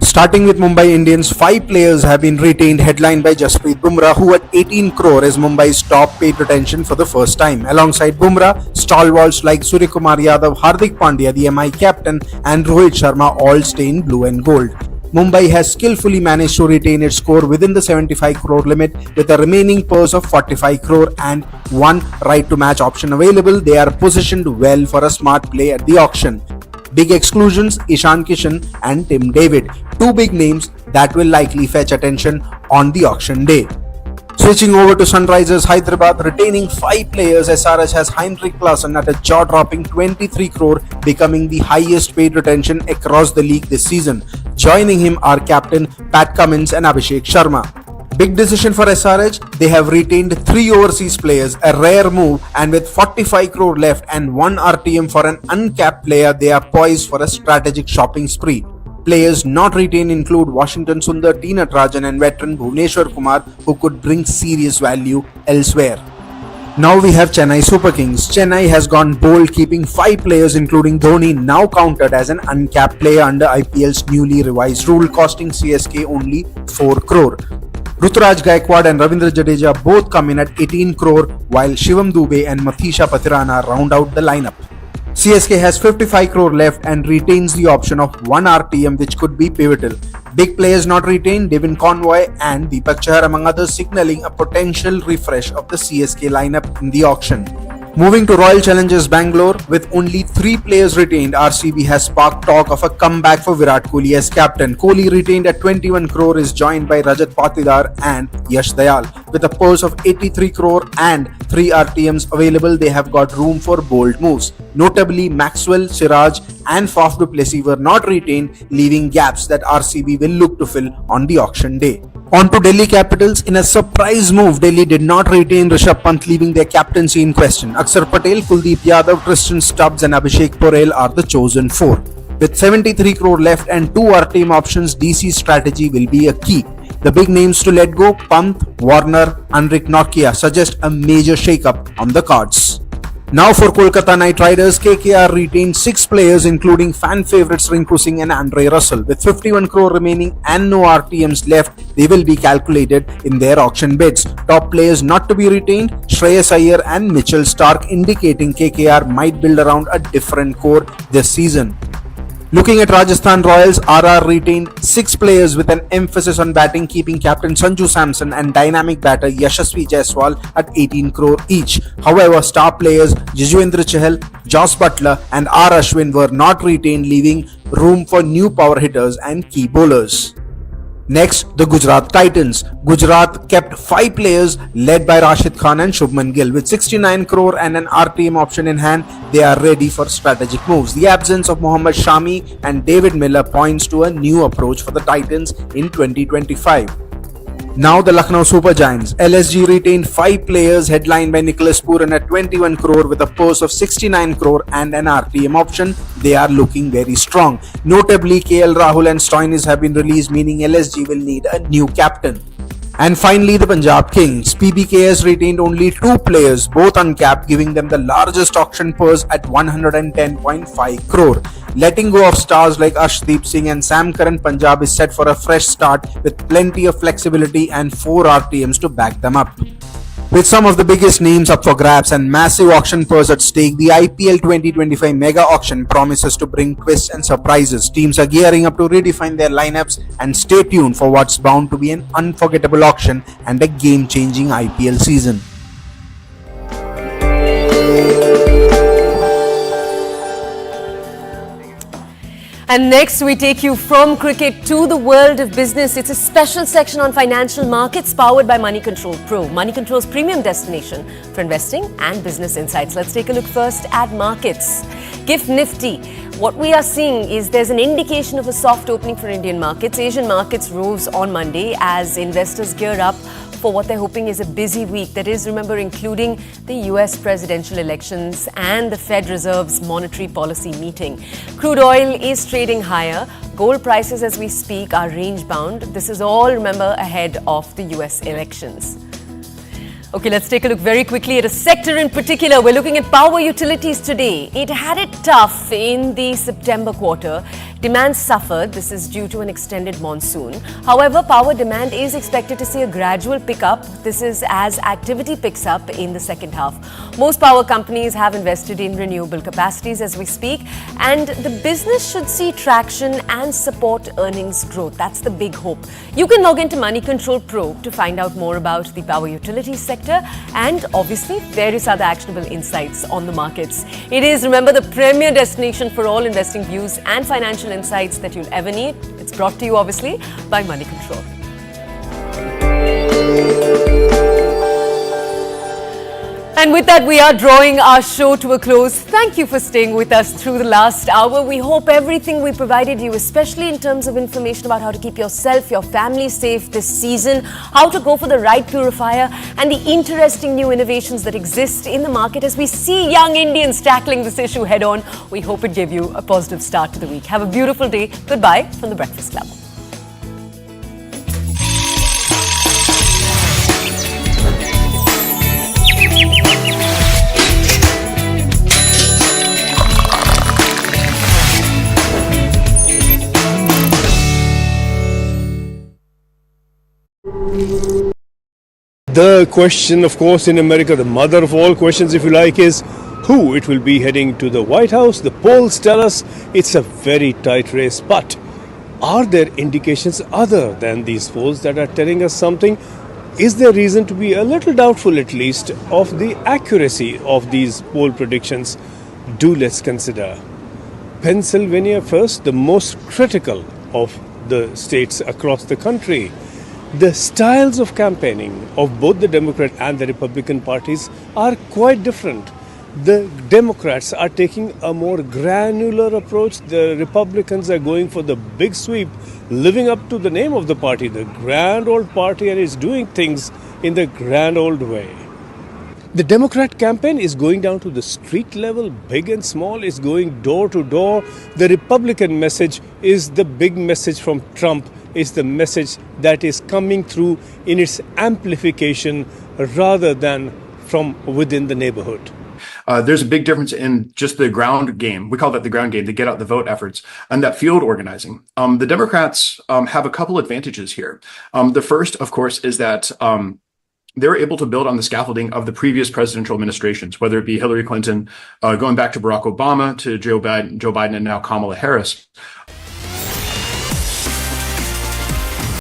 Starting with Mumbai Indians, 5 players have been retained, headlined by Jasprit Bumrah, who at 18 crore is Mumbai's top paid retention for the first time. Alongside Bumrah, stalwarts like Suryakumar Yadav, Hardik Pandya, the MI captain, and Rohit Sharma all stay in blue and gold. Mumbai has skillfully managed to retain its score within the 75 crore limit with a remaining purse of 45 crore and 1 right to match option available. They are positioned well for a smart play at the auction. Big exclusions, Ishan Kishan and Tim David, 2 big names that will likely fetch attention on the auction day. Switching over to Sunrisers Hyderabad, retaining 5 players, SRH has Heinrich Klaasen at a jaw-dropping 23 crore, becoming the highest paid retention across the league this season. Joining him are captain Pat Cummins and Abhishek Sharma. Big decision for SRH, they have retained 3 overseas players, a rare move, and with 45 crore left and 1 RTM for an uncapped player, they are poised for a strategic shopping spree. Players not retained include Washington Sundar, T. Natarajan and veteran Bhuvneshwar Kumar, who could bring serious value elsewhere. Now we have Chennai Super Kings. Chennai has gone bold, keeping 5 players including Dhoni now counted as an uncapped player under IPL's newly revised rule, costing CSK only 4 crore. Ruturaj Gaikwad and Ravindra Jadeja both come in at 18 crore, while Shivam Dube and Mathisha Patirana round out the lineup. CSK has 55 crore left and retains the option of 1 RTM, which could be pivotal. Big players not retained, Devin Convoy and Deepak Chahar among others, signaling a potential refresh of the CSK lineup in the auction. Moving to Royal Challengers Bangalore, with only 3 players retained, RCB has sparked talk of a comeback for Virat Kohli as captain. Kohli, retained at 21 crore, is joined by Rajat Patidar and Yash Dayal. With a purse of 83 crore and 3 RTMs available, they have got room for bold moves. Notably, Maxwell, Siraj and Faf du Plessis were not retained, leaving gaps that RCB will look to fill on the auction day. On to Delhi Capitals. In a surprise move, Delhi did not retain Rishabh Pant, leaving their captaincy in question. Akshar Patel, Kuldeep Yadav, Tristan Stubbs and Abhishek Porel are the chosen 4. With 73 crore left and 2 RTM options, DC's strategy will be a key. The big names to let go, Pant, Warner, Anrik Nokia, suggest a major shake-up on the cards. Now for Kolkata Knight Riders, KKR retained 6 players including fan favourites Rinku Singh and Andre Russell. With 51 crore remaining and no RTMs left, they will be calculated in their auction bids. Top players not to be retained, Shreyas Iyer and Mitchell Stark, indicating KKR might build around a different core this season. Looking at Rajasthan Royals, RR retained 6 players with an emphasis on batting, keeping captain Sanju Samson and dynamic batter Yashasvi Jaiswal at 18 crore each. However, star players Jujwendra Chahal, Joss Butler and R. Ashwin were not retained, leaving room for new power hitters and key bowlers. Next, the Gujarat Titans. Gujarat kept 5 players led by Rashid Khan and Shubman Gill. With 69 crore and an RTM option in hand, they are ready for strategic moves. The absence of Mohammad Shami and David Miller points to a new approach for the Titans in 2025. Now the Lucknow Super Giants. LSG retained 5 players headlined by Nicholas Pooran at 21 crore with a purse of 69 crore and an RTM option. They are looking very strong. Notably, KL Rahul and Stoinis have been released, meaning LSG will need a new captain. And finally, the Punjab Kings. PBK has retained only 2 players, both uncapped, giving them the largest auction purse at 110.5 crore. Letting go of stars like Arshdeep Singh and Sam Curran, Punjab is set for a fresh start with plenty of flexibility and 4 RTMs to back them up. With some of the biggest names up for grabs and massive auction purse at stake, the IPL 2025 mega auction promises to bring twists and surprises. Teams are gearing up to redefine their lineups, and stay tuned for what's bound to be an unforgettable auction and a game-changing IPL season.
And next, we take you from cricket to the world of business. It's a special section on financial markets powered by Money Control Pro, Money Control's premium destination for investing and business insights. Let's take a look first at markets. GIFT Nifty. What we are seeing is there's an indication of a soft opening for Indian markets. Asian markets rose on Monday as investors gear up for what they're hoping is a busy week. That is, remember, including the US presidential elections and the Fed Reserve's monetary policy meeting. Crude oil is trading higher. Gold prices as we speak are range bound. This is all, remember, ahead of the US elections. Okay, let's take a look very quickly at a sector in particular. We're looking at power utilities today. It had it tough in the September quarter. Demand suffered. This is due to an extended monsoon. However, power demand is expected to see a gradual pickup. This is as activity picks up in the second half. Most power companies have invested in renewable capacities as we speak, and the business should see traction and support earnings growth. That's the big hope. You can log into Money Control Pro to find out more about the power utilities sector and obviously various other actionable insights on the markets. It is, remember, the premier destination for all investing views and financial insights that you'll ever need. It's brought to you obviously by Money Control. And with that, we are drawing our show to a close. Thank you for staying with us through the last hour. We hope everything we provided you, especially in terms of information about how to keep yourself, your family safe this season, how to go for the right purifier, and the interesting new innovations that exist in the market as we see young Indians tackling this issue head on. We hope it gave you a positive start to the week. Have a beautiful day. Goodbye from The Breakfast Club.
The question, of course, in America, the mother of all questions, if you like, is who it will be heading to the White House. The polls tell us it's a very tight race, but are there indications other than these polls that are telling us something? Is there reason to be a little doubtful, at least, of the accuracy of these poll predictions? Let's consider Pennsylvania first, the most critical of the states across the country. The styles of campaigning of both the Democrat and the Republican parties are quite different. The Democrats are taking a more granular approach. The Republicans are going for the big sweep, living up to the name of the party, the grand old party, and is doing things in the grand old way. The Democrat campaign is going down to the street level, big and small, is going door to door. The Republican message is the big message from Trump, is the message that is coming through in its amplification rather than from within the neighborhood.
There's a big difference in just the ground game. We call that the ground game, the get out the vote efforts, and that field organizing. The Democrats have a couple advantages here. The first, of course, is that they're able to build on the scaffolding of the previous presidential administrations, whether it be Hillary Clinton, going back to Barack Obama, to Joe Biden, and now Kamala Harris.